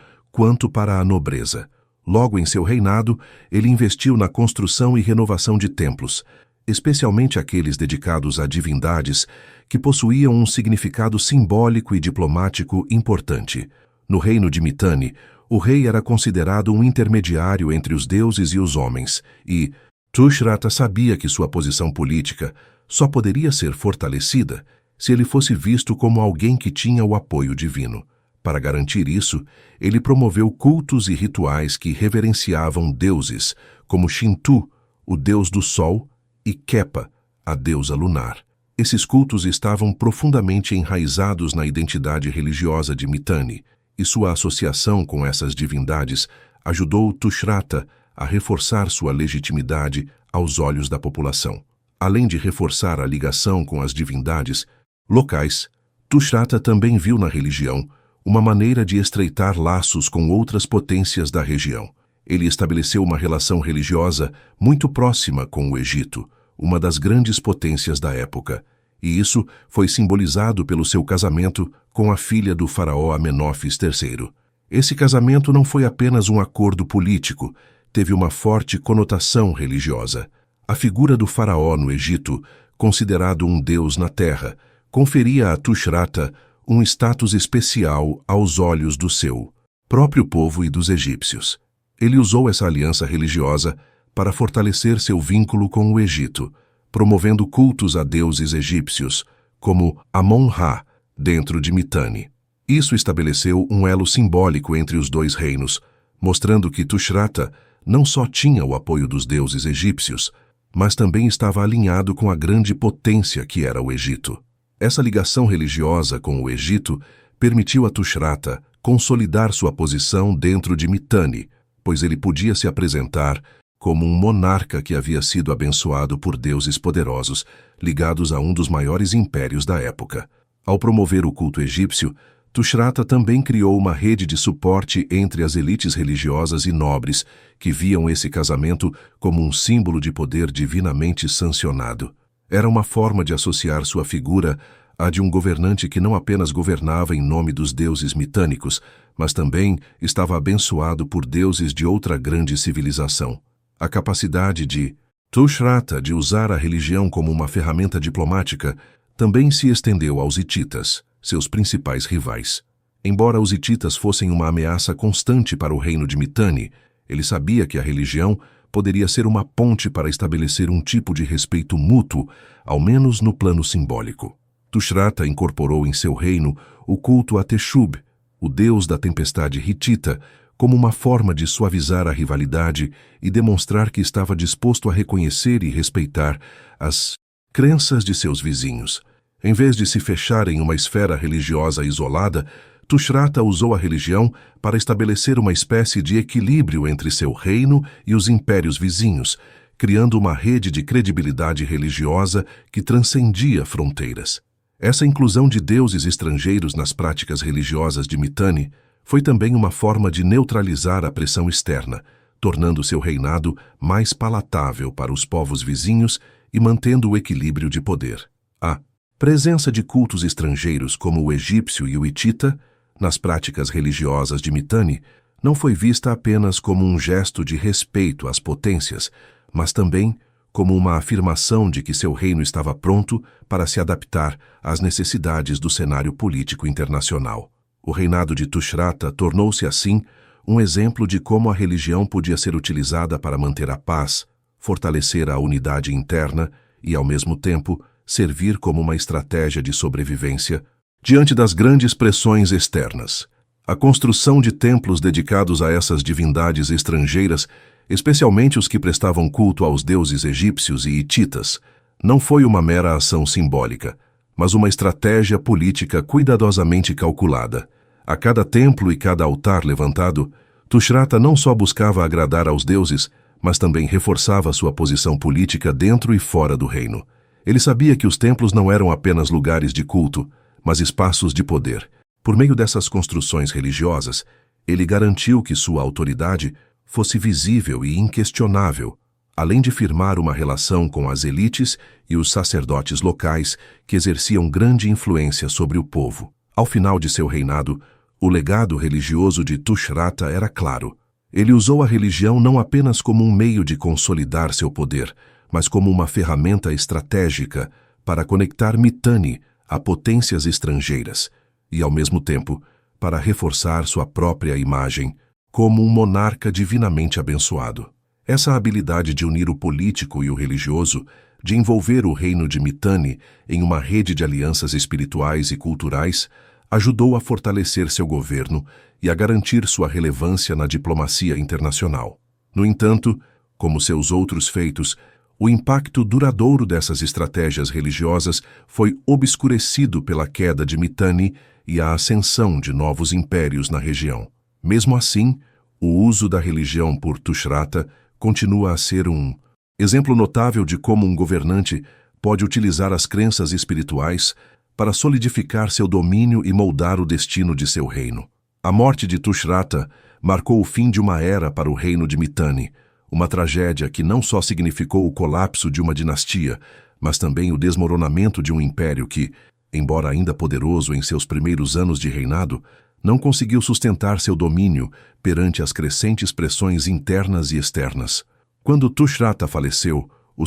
quanto para a nobreza. Logo em seu reinado, ele investiu na construção e renovação de templos, especialmente aqueles dedicados a divindades que possuíam um significado simbólico e diplomático importante. No reino de Mitanni, o rei era considerado um intermediário entre os deuses e os homens, e Tushratta sabia que sua posição política só poderia ser fortalecida se ele fosse visto como alguém que tinha o apoio divino. Para garantir isso, ele promoveu cultos e rituais que reverenciavam deuses, como Shinto, o deus do sol, e Kepa, a deusa lunar. Esses cultos estavam profundamente enraizados na identidade religiosa de Mitanni, e sua associação com essas divindades ajudou Tushratta a reforçar sua legitimidade aos olhos da população. Além de reforçar a ligação com as divindades locais, Tushratta também viu na religião uma maneira de estreitar laços com outras potências da região. Ele estabeleceu uma relação religiosa muito próxima com o Egito, uma das grandes potências da época, e isso foi simbolizado pelo seu casamento com a filha do faraó Amenófis III. Esse casamento não foi apenas um acordo político, teve uma forte conotação religiosa. A figura do faraó no Egito, considerado um deus na terra, conferia a Tushratta um status especial aos olhos do seu próprio povo e dos egípcios. Ele usou essa aliança religiosa para fortalecer seu vínculo com o Egito, promovendo cultos a deuses egípcios, como Amon-Ra, dentro de Mitanni. Isso estabeleceu um elo simbólico entre os dois reinos, mostrando que Tushratta não só tinha o apoio dos deuses egípcios, mas também estava alinhado com a grande potência que era o Egito. Essa ligação religiosa com o Egito permitiu a Tushratta consolidar sua posição dentro de Mitanni, pois ele podia se apresentar como um monarca que havia sido abençoado por deuses poderosos, ligados a um dos maiores impérios da época. Ao promover o culto egípcio, Tushratta também criou uma rede de suporte entre as elites religiosas e nobres, que viam esse casamento como um símbolo de poder divinamente sancionado. Era uma forma de associar sua figura à de um governante que não apenas governava em nome dos deuses mitânicos, mas também estava abençoado por deuses de outra grande civilização. A capacidade de Tushratta de usar a religião como uma ferramenta diplomática também se estendeu aos hititas, seus principais rivais. Embora os hititas fossem uma ameaça constante para o reino de Mitanni, ele sabia que a religião poderia ser uma ponte para estabelecer um tipo de respeito mútuo, ao menos no plano simbólico. Tushrata incorporou em seu reino o culto a Teshub, o deus da tempestade hitita, como uma forma de suavizar a rivalidade e demonstrar que estava disposto a reconhecer e respeitar as crenças de seus vizinhos. Em vez de se fechar em uma esfera religiosa isolada, Tushrata usou a religião para estabelecer uma espécie de equilíbrio entre seu reino e os impérios vizinhos, criando uma rede de credibilidade religiosa que transcendia fronteiras. Essa inclusão de deuses estrangeiros nas práticas religiosas de Mitanni foi também uma forma de neutralizar a pressão externa, tornando seu reinado mais palatável para os povos vizinhos e mantendo o equilíbrio de poder. A presença de cultos estrangeiros como o egípcio e o hitita nas práticas religiosas de Mitanni não foi vista apenas como um gesto de respeito às potências, mas também como uma afirmação de que seu reino estava pronto para se adaptar às necessidades do cenário político internacional. O reinado de Tushrata tornou-se, assim, um exemplo de como a religião podia ser utilizada para manter a paz, fortalecer a unidade interna e, ao mesmo tempo, servir como uma estratégia de sobrevivência diante das grandes pressões externas. A construção de templos dedicados a essas divindades estrangeiras, especialmente os que prestavam culto aos deuses egípcios e hititas, não foi uma mera ação simbólica, mas uma estratégia política cuidadosamente calculada. A cada templo e cada altar levantado, Tushrata não só buscava agradar aos deuses, mas também reforçava sua posição política dentro e fora do reino. Ele sabia que os templos não eram apenas lugares de culto, mas espaços de poder. Por meio dessas construções religiosas, ele garantiu que sua autoridade fosse visível e inquestionável, além de firmar uma relação com as elites e os sacerdotes locais que exerciam grande influência sobre o povo. Ao final de seu reinado, o legado religioso de Tushrata era claro. Ele usou a religião não apenas como um meio de consolidar seu poder, mas como uma ferramenta estratégica para conectar Mitanni a potências estrangeiras e, ao mesmo tempo, para reforçar sua própria imagem como um monarca divinamente abençoado. Essa habilidade de unir o político e o religioso, de envolver o reino de Mitanni em uma rede de alianças espirituais e culturais, ajudou a fortalecer seu governo e a garantir sua relevância na diplomacia internacional. No entanto, como seus outros feitos, o impacto duradouro dessas estratégias religiosas foi obscurecido pela queda de Mitanni e a ascensão de novos impérios na região. Mesmo assim, o uso da religião por Tushrata continua a ser um exemplo notável de como um governante pode utilizar as crenças espirituais para solidificar seu domínio e moldar o destino de seu reino. A morte de Tushrata marcou o fim de uma era para o reino de Mitanni, uma tragédia que não só significou o colapso de uma dinastia, mas também o desmoronamento de um império que, embora ainda poderoso em seus primeiros anos de reinado, não conseguiu sustentar seu domínio perante as crescentes pressões internas e externas. Quando Tushrata faleceu, o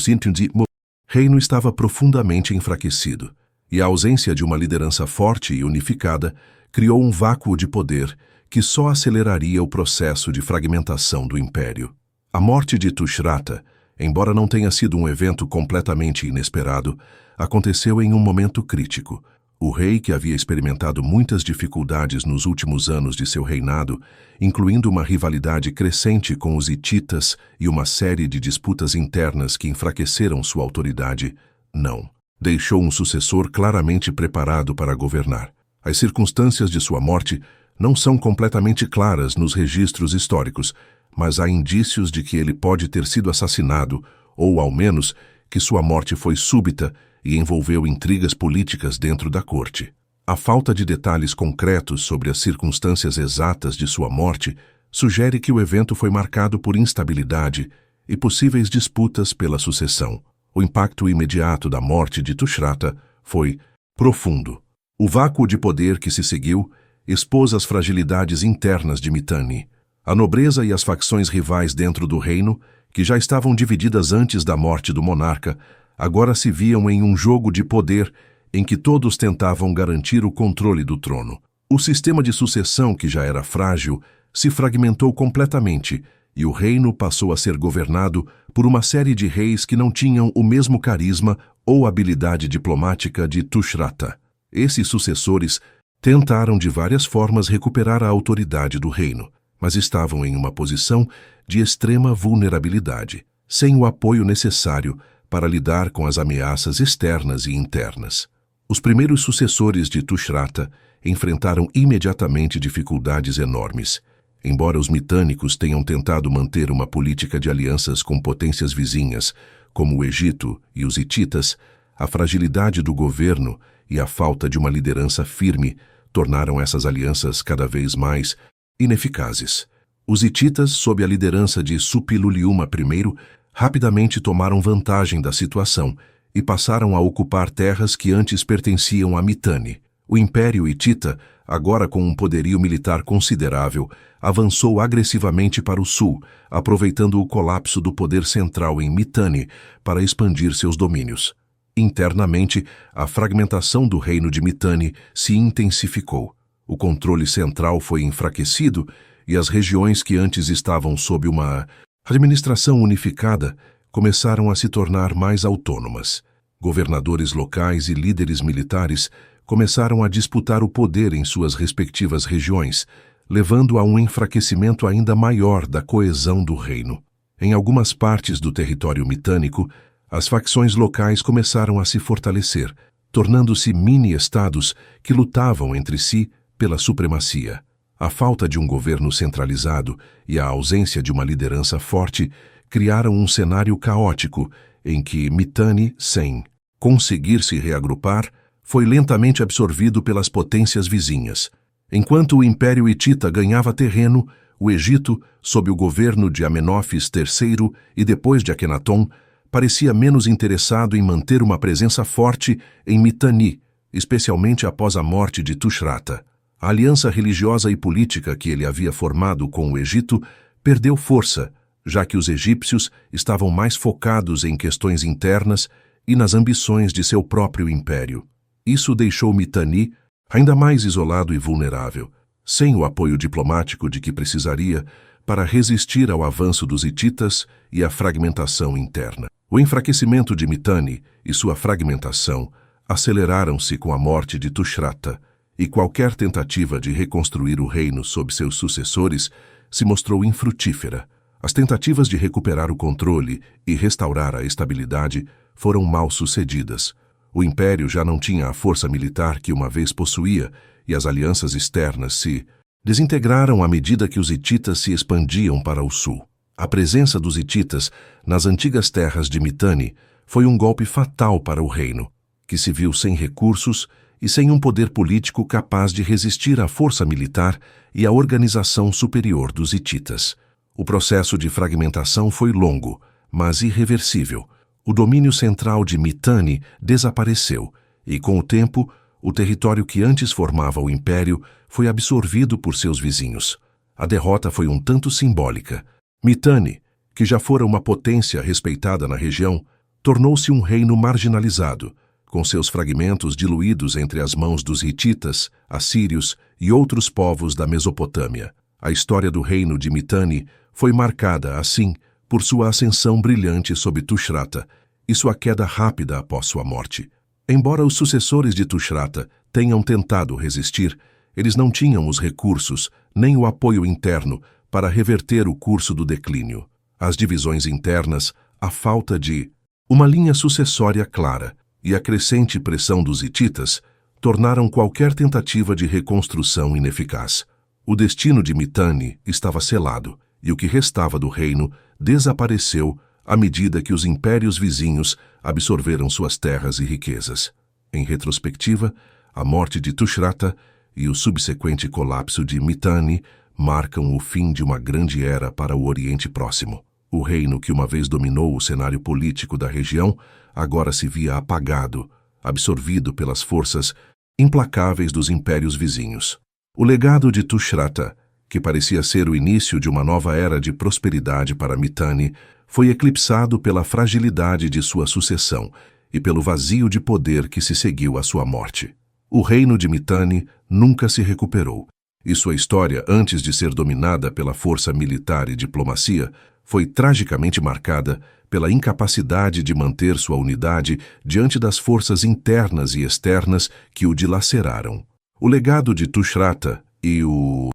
reino estava profundamente enfraquecido, e a ausência de uma liderança forte e unificada criou um vácuo de poder que só aceleraria o processo de fragmentação do império. A morte de Tushrata, embora não tenha sido um evento completamente inesperado, aconteceu em um momento crítico. O rei, que havia experimentado muitas dificuldades nos últimos anos de seu reinado, incluindo uma rivalidade crescente com os hititas e uma série de disputas internas que enfraqueceram sua autoridade, não deixou um sucessor claramente preparado para governar. As circunstâncias de sua morte não são completamente claras nos registros históricos, mas há indícios de que ele pode ter sido assassinado, ou, ao menos, que sua morte foi súbita e envolveu intrigas políticas dentro da corte. A falta de detalhes concretos sobre as circunstâncias exatas de sua morte sugere que o evento foi marcado por instabilidade e possíveis disputas pela sucessão. O impacto imediato da morte de Tushrata foi profundo. O vácuo de poder que se seguiu expôs as fragilidades internas de Mitanni. A nobreza e as facções rivais dentro do reino, que já estavam divididas antes da morte do monarca, agora se viam em um jogo de poder em que todos tentavam garantir o controle do trono. O sistema de sucessão, que já era frágil, se fragmentou completamente e o reino passou a ser governado por uma série de reis que não tinham o mesmo carisma ou habilidade diplomática de Tushratta. Esses sucessores tentaram de várias formas recuperar a autoridade do reino, mas estavam em uma posição de extrema vulnerabilidade, sem o apoio necessário para lidar com as ameaças externas e internas. Os primeiros sucessores de Tushratta enfrentaram imediatamente dificuldades enormes. Embora os mitânicos tenham tentado manter uma política de alianças com potências vizinhas, como o Egito e os hititas, a fragilidade do governo e a falta de uma liderança firme tornaram essas alianças cada vez mais ineficazes. Os hititas, sob a liderança de Suppiluliuma I, rapidamente tomaram vantagem da situação e passaram a ocupar terras que antes pertenciam a Mitanni. O Império Hitita, agora com um poderio militar considerável, avançou agressivamente para o sul, aproveitando o colapso do poder central em Mitanni para expandir seus domínios. Internamente, a fragmentação do reino de Mitanni se intensificou. O controle central foi enfraquecido e as regiões que antes estavam sob uma administração unificada começaram a se tornar mais autônomas. Governadores locais e líderes militares começaram a disputar o poder em suas respectivas regiões, levando a um enfraquecimento ainda maior da coesão do reino. Em algumas partes do território mitânico, as facções locais começaram a se fortalecer, tornando-se mini-estados que lutavam entre si pela supremacia. A falta de um governo centralizado e a ausência de uma liderança forte criaram um cenário caótico em que Mitanni, sem conseguir se reagrupar, foi lentamente absorvido pelas potências vizinhas. Enquanto o Império Hitita ganhava terreno, o Egito, sob o governo de Amenófis III e depois de Akhenaton, parecia menos interessado em manter uma presença forte em Mitanni, especialmente após a morte de Tushratta. A aliança religiosa e política que ele havia formado com o Egito perdeu força, já que os egípcios estavam mais focados em questões internas e nas ambições de seu próprio império. Isso deixou Mitanni ainda mais isolado e vulnerável, sem o apoio diplomático de que precisaria para resistir ao avanço dos hititas e à fragmentação interna. O enfraquecimento de Mitanni e sua fragmentação aceleraram-se com a morte de Tushratta, e qualquer tentativa de reconstruir o reino sob seus sucessores se mostrou infrutífera. As tentativas de recuperar o controle e restaurar a estabilidade foram mal sucedidas. O império já não tinha a força militar que uma vez possuía e as alianças externas se desintegraram à medida que os hititas se expandiam para o sul. A presença dos hititas nas antigas terras de Mitanni foi um golpe fatal para o reino, que se viu sem recursos e sem um poder político capaz de resistir à força militar e à organização superior dos hititas. O processo de fragmentação foi longo, mas irreversível. O domínio central de Mitanni desapareceu e, com o tempo, o território que antes formava o império foi absorvido por seus vizinhos. A derrota foi um tanto simbólica. Mitanni, que já fora uma potência respeitada na região, tornou-se um reino marginalizado, com seus fragmentos diluídos entre as mãos dos hititas, assírios e outros povos da Mesopotâmia. A história do reino de Mitanni foi marcada, assim, por sua ascensão brilhante sob Tushratta e sua queda rápida após sua morte. Embora os sucessores de Tushratta tenham tentado resistir, eles não tinham os recursos nem o apoio interno para reverter o curso do declínio. As divisões internas, a falta de uma linha sucessória clara e a crescente pressão dos hititas tornaram qualquer tentativa de reconstrução ineficaz. O destino de Mitanni estava selado e o que restava do reino desapareceu à medida que os impérios vizinhos absorveram suas terras e riquezas. Em retrospectiva, a morte de Tushratta e o subsequente colapso de Mitanni marcam o fim de uma grande era para o Oriente Próximo. O reino que uma vez dominou o cenário político da região agora se via apagado, absorvido pelas forças implacáveis dos impérios vizinhos. O legado de Tushratta, que parecia ser o início de uma nova era de prosperidade para Mitanni, foi eclipsado pela fragilidade de sua sucessão e pelo vazio de poder que se seguiu à sua morte. O reino de Mitanni nunca se recuperou, e sua história, antes de ser dominada pela força militar e diplomacia, foi tragicamente marcada pela incapacidade de manter sua unidade diante das forças internas e externas que o dilaceraram. O legado de Tushratta e o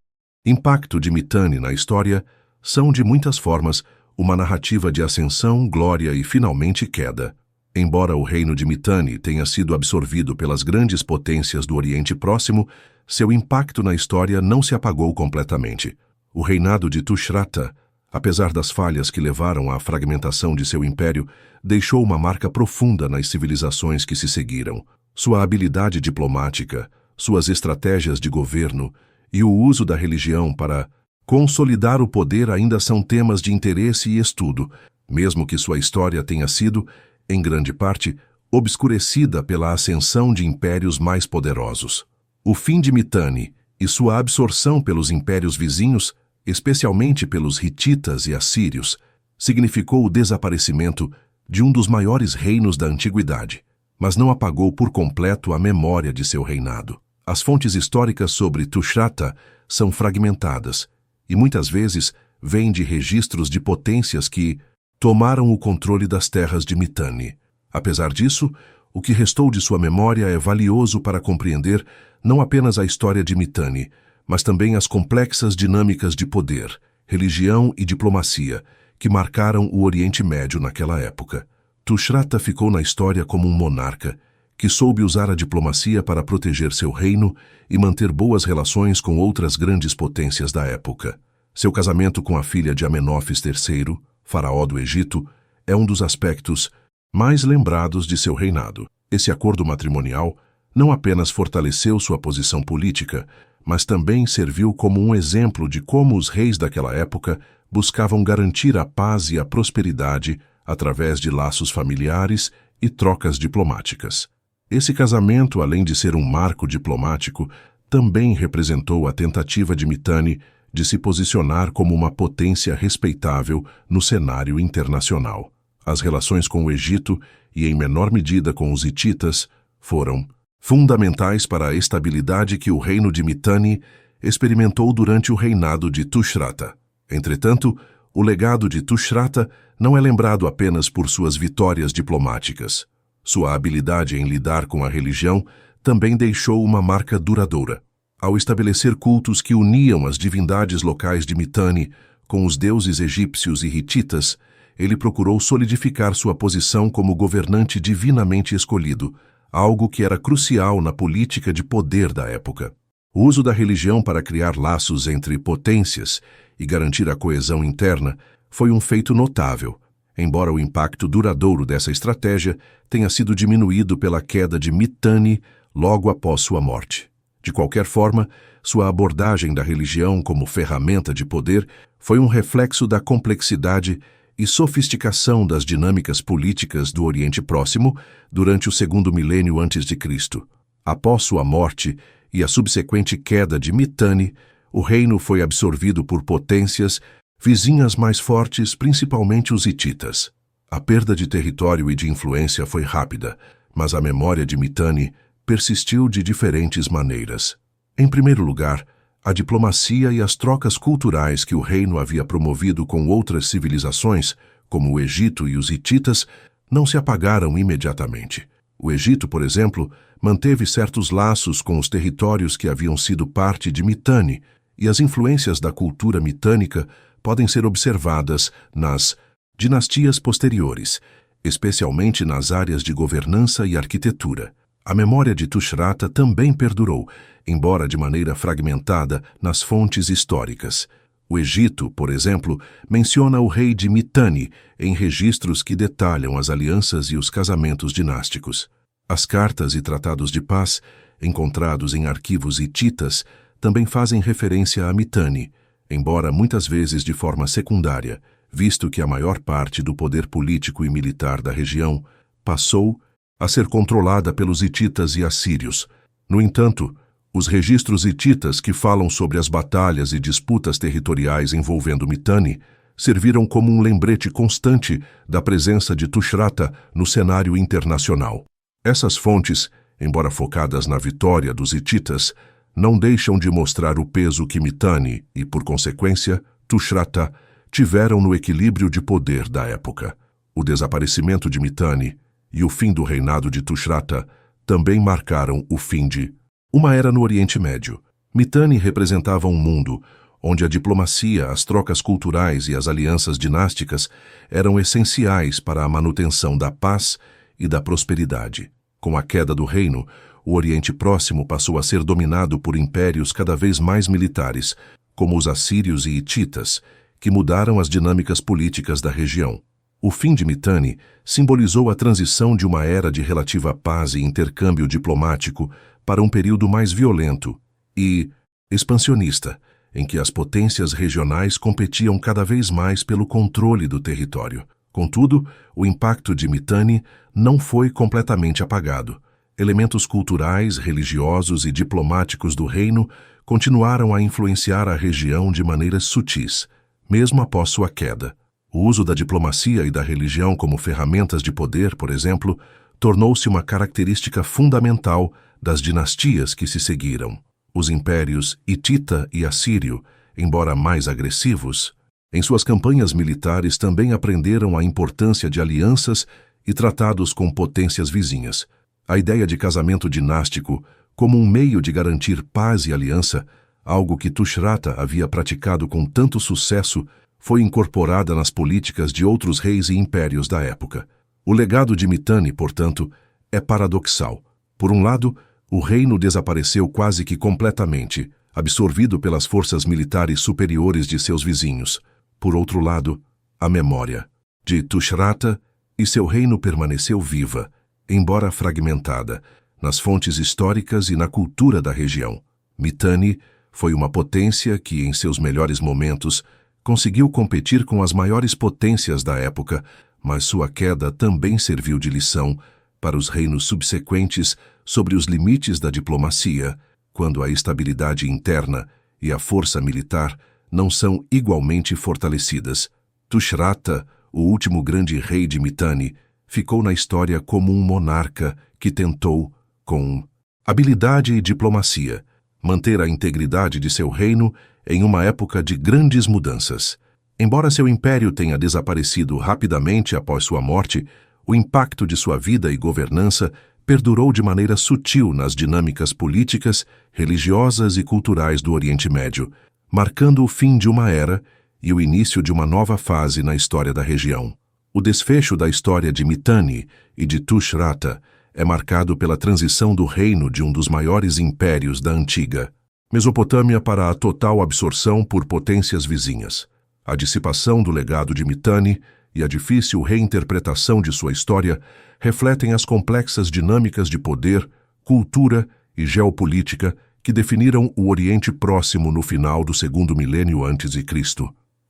impacto de Mitanni na história são, de muitas formas, uma narrativa de ascensão, glória e, finalmente, queda. Embora o reino de Mitanni tenha sido absorvido pelas grandes potências do Oriente Próximo, seu impacto na história não se apagou completamente. O reinado de Tushratta, apesar das falhas que levaram à fragmentação de seu império, deixou uma marca profunda nas civilizações que se seguiram. Sua habilidade diplomática, suas estratégias de governo e o uso da religião para consolidar o poder ainda são temas de interesse e estudo, mesmo que sua história tenha sido, em grande parte, obscurecida pela ascensão de impérios mais poderosos. O fim de Mitanni e sua absorção pelos impérios vizinhos, especialmente pelos hititas e assírios, significou o desaparecimento de um dos maiores reinos da antiguidade, mas não apagou por completo a memória de seu reinado. As fontes históricas sobre Tushratta são fragmentadas e muitas vezes vêm de registros de potências que tomaram o controle das terras de Mitanni. Apesar disso, o que restou de sua memória é valioso para compreender não apenas a história de Mitanni, mas também as complexas dinâmicas de poder, religião e diplomacia que marcaram o Oriente Médio naquela época. Tushratta ficou na história como um monarca que soube usar a diplomacia para proteger seu reino e manter boas relações com outras grandes potências da época. Seu casamento com a filha de Amenófis III, faraó do Egito, é um dos aspectos mais lembrados de seu reinado. Esse acordo matrimonial não apenas fortaleceu sua posição política, mas também serviu como um exemplo de como os reis daquela época buscavam garantir a paz e a prosperidade através de laços familiares e trocas diplomáticas. Esse casamento, além de ser um marco diplomático, também representou a tentativa de Mitanni de se posicionar como uma potência respeitável no cenário internacional. As relações com o Egito, e em menor medida com os hititas, foram fundamentais para a estabilidade que o reino de Mitanni experimentou durante o reinado de Tushratta. Entretanto, o legado de Tushratta não é lembrado apenas por suas vitórias diplomáticas. Sua habilidade em lidar com a religião também deixou uma marca duradoura. Ao estabelecer cultos que uniam as divindades locais de Mitanni com os deuses egípcios e hititas, ele procurou solidificar sua posição como governante divinamente escolhido, algo que era crucial na política de poder da época. O uso da religião para criar laços entre potências e garantir a coesão interna foi um feito notável, embora o impacto duradouro dessa estratégia tenha sido diminuído pela queda de Mitanni logo após sua morte. De qualquer forma, sua abordagem da religião como ferramenta de poder foi um reflexo da complexidade e sofisticação das dinâmicas políticas do Oriente Próximo durante o segundo milênio antes de Cristo. Após sua morte e a subsequente queda de Mitanni, o reino foi absorvido por potências vizinhas mais fortes, principalmente os hititas. A perda de território e de influência foi rápida, mas a memória de Mitanni persistiu de diferentes maneiras. Em primeiro lugar, a diplomacia e as trocas culturais que o reino havia promovido com outras civilizações, como o Egito e os hititas, não se apagaram imediatamente. O Egito, por exemplo, manteve certos laços com os territórios que haviam sido parte de Mitanni, e as influências da cultura mitânica podem ser observadas nas dinastias posteriores, especialmente nas áreas de governança e arquitetura. A memória de Tushratta também perdurou, embora de maneira fragmentada, nas fontes históricas. O Egito, por exemplo, menciona o rei de Mitanni em registros que detalham as alianças e os casamentos dinásticos. As cartas e tratados de paz, encontrados em arquivos hititas, também fazem referência a Mitanni, embora muitas vezes de forma secundária, visto que a maior parte do poder político e militar da região passou a ser controlada pelos hititas e assírios. No entanto, os registros hititas que falam sobre as batalhas e disputas territoriais envolvendo Mitanni serviram como um lembrete constante da presença de Tushratta no cenário internacional. Essas fontes, embora focadas na vitória dos hititas, não deixam de mostrar o peso que Mitanni e, por consequência, Tushratta tiveram no equilíbrio de poder da época. O desaparecimento de Mitanni e o fim do reinado de Tushratta também marcaram o fim de uma era no Oriente Médio. Mitanni representava um mundo onde a diplomacia, as trocas culturais e as alianças dinásticas eram essenciais para a manutenção da paz e da prosperidade. Com a queda do reino, o Oriente Próximo passou a ser dominado por impérios cada vez mais militares, como os assírios e hititas, que mudaram as dinâmicas políticas da região. O fim de Mitanni simbolizou a transição de uma era de relativa paz e intercâmbio diplomático para um período mais violento e expansionista, em que as potências regionais competiam cada vez mais pelo controle do território. Contudo, o impacto de Mitanni não foi completamente apagado. Elementos culturais, religiosos e diplomáticos do reino continuaram a influenciar a região de maneiras sutis, mesmo após sua queda. O uso da diplomacia e da religião como ferramentas de poder, por exemplo, tornou-se uma característica fundamental das dinastias que se seguiram. Os impérios hitita e assírio, embora mais agressivos, em suas campanhas militares também aprenderam a importância de alianças e tratados com potências vizinhas. A ideia de casamento dinástico como um meio de garantir paz e aliança, algo que Tushratta havia praticado com tanto sucesso, foi incorporada nas políticas de outros reis e impérios da época. O legado de Mitanni, portanto, é paradoxal. Por um lado, o reino desapareceu quase que completamente, absorvido pelas forças militares superiores de seus vizinhos. Por outro lado, a memória de Tushratta e seu reino permaneceu viva, embora fragmentada, nas fontes históricas e na cultura da região. Mitanni foi uma potência que, em seus melhores momentos, conseguiu competir com as maiores potências da época, mas sua queda também serviu de lição para os reinos subsequentes sobre os limites da diplomacia, quando a estabilidade interna e a força militar não são igualmente fortalecidas. Tushratta, o último grande rei de Mitanni, ficou na história como um monarca que tentou, com habilidade e diplomacia, manter a integridade de seu reino em uma época de grandes mudanças. Embora seu império tenha desaparecido rapidamente após sua morte, o impacto de sua vida e governança perdurou de maneira sutil nas dinâmicas políticas, religiosas e culturais do Oriente Médio, marcando o fim de uma era e o início de uma nova fase na história da região. O desfecho da história de Mitanni e de Tushratta é marcado pela transição do reino de um dos maiores impérios da antiga Mesopotâmia para a total absorção por potências vizinhas. A dissipação do legado de Mitanni e a difícil reinterpretação de sua história refletem as complexas dinâmicas de poder, cultura e geopolítica que definiram o Oriente Próximo no final do segundo milênio a.C.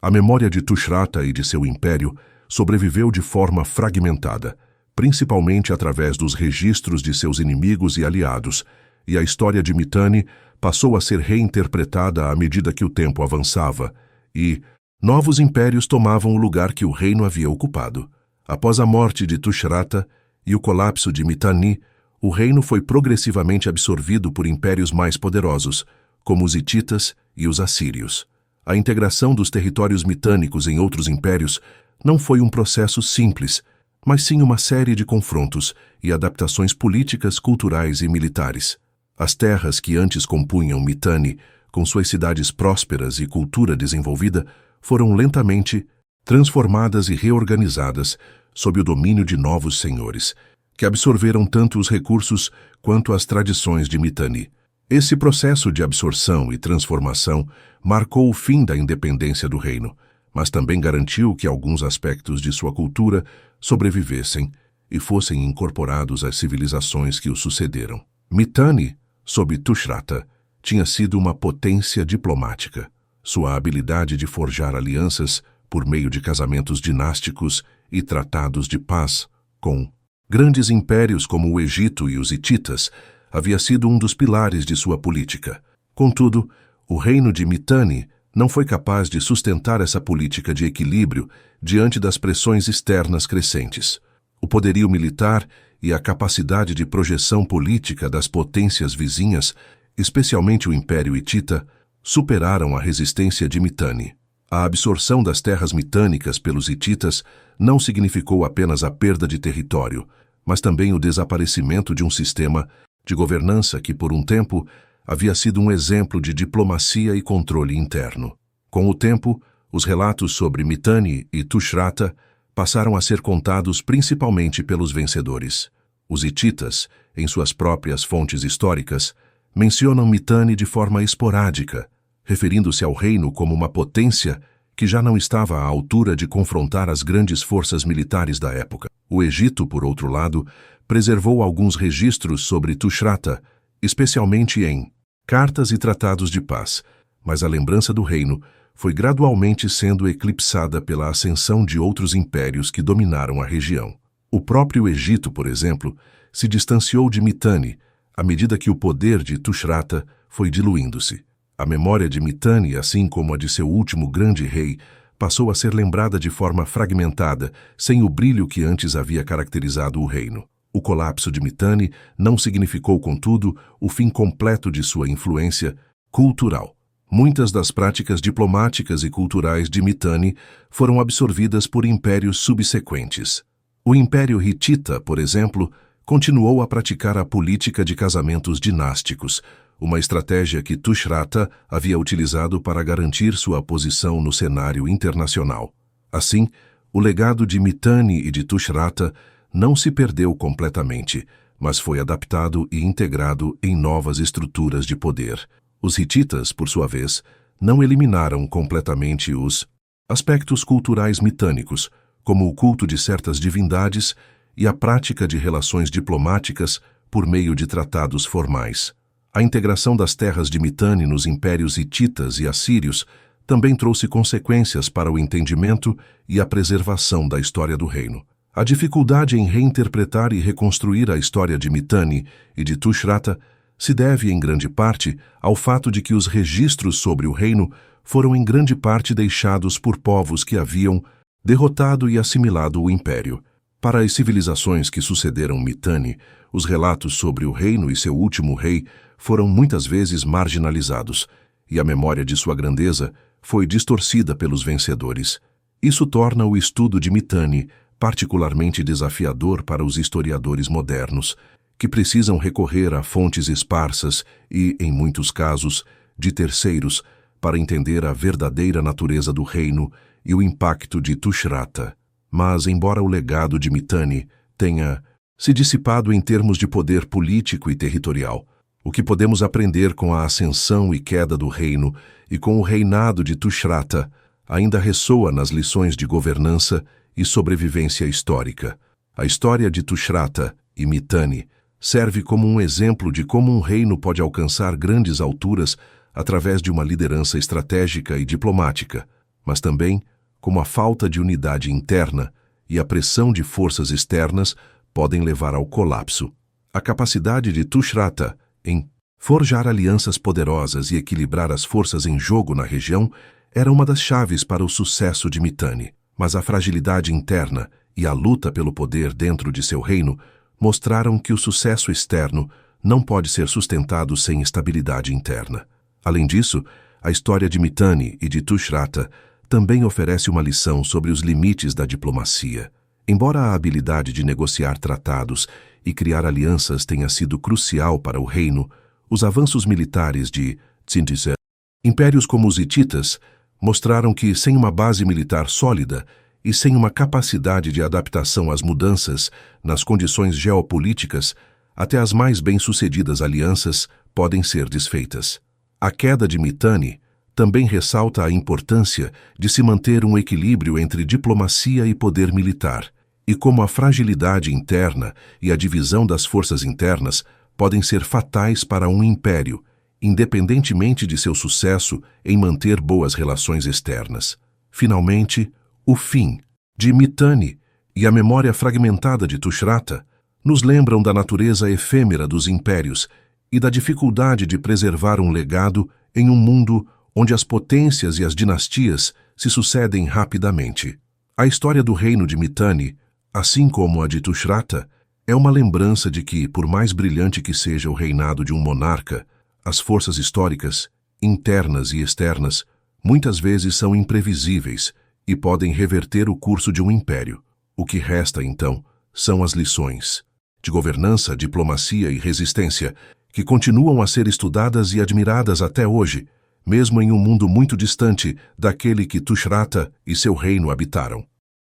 A memória de Tushratta e de seu império sobreviveu de forma fragmentada, principalmente através dos registros de seus inimigos e aliados, e a história de Mitanni passou a ser reinterpretada à medida que o tempo avançava, e novos impérios tomavam o lugar que o reino havia ocupado. Após a morte de Tushratta e o colapso de Mitanni, o reino foi progressivamente absorvido por impérios mais poderosos, como os hititas e os assírios. A integração dos territórios mitânicos em outros impérios não foi um processo simples, mas sim uma série de confrontos e adaptações políticas, culturais e militares. As terras que antes compunham Mitanni, com suas cidades prósperas e cultura desenvolvida, foram lentamente transformadas e reorganizadas sob o domínio de novos senhores, que absorveram tanto os recursos quanto as tradições de Mitanni. Esse processo de absorção e transformação marcou o fim da independência do reino, mas também garantiu que alguns aspectos de sua cultura sobrevivessem e fossem incorporados às civilizações que o sucederam. Mitanni, sob Tushratta, tinha sido uma potência diplomática. Sua habilidade de forjar alianças por meio de casamentos dinásticos e tratados de paz com grandes impérios como o Egito e os hititas havia sido um dos pilares de sua política. Contudo, o reino de Mitanni não foi capaz de sustentar essa política de equilíbrio diante das pressões externas crescentes. O poderio militar e a capacidade de projeção política das potências vizinhas especialmente o Império Hitita, superaram a resistência de Mitanni. A absorção das terras mitânicas pelos hititas não significou apenas a perda de território, mas também o desaparecimento de um sistema de governança que, por um tempo, havia sido um exemplo de diplomacia e controle interno. Com o tempo, os relatos sobre Mitanni e Tushratta passaram a ser contados principalmente pelos vencedores. Os hititas, em suas próprias fontes históricas, mencionam Mitanni de forma esporádica, referindo-se ao reino como uma potência que já não estava à altura de confrontar as grandes forças militares da época. O Egito, por outro lado, preservou alguns registros sobre Tushratta, especialmente em cartas e tratados de paz, mas a lembrança do reino foi gradualmente sendo eclipsada pela ascensão de outros impérios que dominaram a região. O próprio Egito, por exemplo, se distanciou de Mitanni à medida que o poder de Tushratta foi diluindo-se. A memória de Mitanni, assim como a de seu último grande rei, passou a ser lembrada de forma fragmentada, sem o brilho que antes havia caracterizado o reino. O colapso de Mitanni não significou, contudo, o fim completo de sua influência cultural. Muitas das práticas diplomáticas e culturais de Mitanni foram absorvidas por impérios subsequentes. O Império Hitita, por exemplo, continuou a praticar a política de casamentos dinásticos, uma estratégia que Tushratta havia utilizado para garantir sua posição no cenário internacional. Assim, o legado de Mitanni e de Tushratta não se perdeu completamente, mas foi adaptado e integrado em novas estruturas de poder. Os hititas, por sua vez, não eliminaram completamente os aspectos culturais mitânicos, como o culto de certas divindades e a prática de relações diplomáticas por meio de tratados formais. A integração das terras de Mitanni nos impérios hititas e assírios também trouxe consequências para o entendimento e a preservação da história do reino. A dificuldade em reinterpretar e reconstruir a história de Mitanni e de Tushratta se deve, em grande parte, ao fato de que os registros sobre o reino foram em grande parte deixados por povos que haviam derrotado e assimilado o império. Para as civilizações que sucederam Mitanni, os relatos sobre o reino e seu último rei foram muitas vezes marginalizados, e a memória de sua grandeza foi distorcida pelos vencedores. Isso torna o estudo de Mitanni particularmente desafiador para os historiadores modernos, que precisam recorrer a fontes esparsas e, em muitos casos, de terceiros para entender a verdadeira natureza do reino e o impacto de Tushratta. Mas, embora o legado de Mitanni tenha se dissipado em termos de poder político e territorial, o que podemos aprender com a ascensão e queda do reino e com o reinado de Tushratta ainda ressoa nas lições de governança e sobrevivência histórica. A história de Tushratta e Mitanni serve como um exemplo de como um reino pode alcançar grandes alturas através de uma liderança estratégica e diplomática, mas também como a falta de unidade interna e a pressão de forças externas podem levar ao colapso. A capacidade de Tushratta em forjar alianças poderosas e equilibrar as forças em jogo na região era uma das chaves para o sucesso de Mitanni, mas a fragilidade interna e a luta pelo poder dentro de seu reino mostraram que o sucesso externo não pode ser sustentado sem estabilidade interna. Além disso, a história de Mitanni e de Tushratta também oferece uma lição sobre os limites da diplomacia. Embora a habilidade de negociar tratados e criar alianças tenha sido crucial para o reino, os avanços militares de Tzintzit, impérios como os hititas, mostraram que, sem uma base militar sólida e sem uma capacidade de adaptação às mudanças nas condições geopolíticas, até as mais bem-sucedidas alianças podem ser desfeitas. A queda de Mitanni também ressalta a importância de se manter um equilíbrio entre diplomacia e poder militar, e como a fragilidade interna e a divisão das forças internas podem ser fatais para um império, independentemente de seu sucesso em manter boas relações externas. Finalmente, o fim de Mitanni e a memória fragmentada de Tushratta nos lembram da natureza efêmera dos impérios e da dificuldade de preservar um legado em um mundo onde as potências e as dinastias se sucedem rapidamente. A história do reino de Mitanni, assim como a de Tushratta, é uma lembrança de que, por mais brilhante que seja o reinado de um monarca, As forças históricas, internas e externas, muitas vezes são imprevisíveis e podem reverter o curso de um império. O que resta, então, são as lições de governança, diplomacia e resistência que continuam a ser estudadas e admiradas até hoje, mesmo em um mundo muito distante daquele que Tushratta e seu reino habitaram.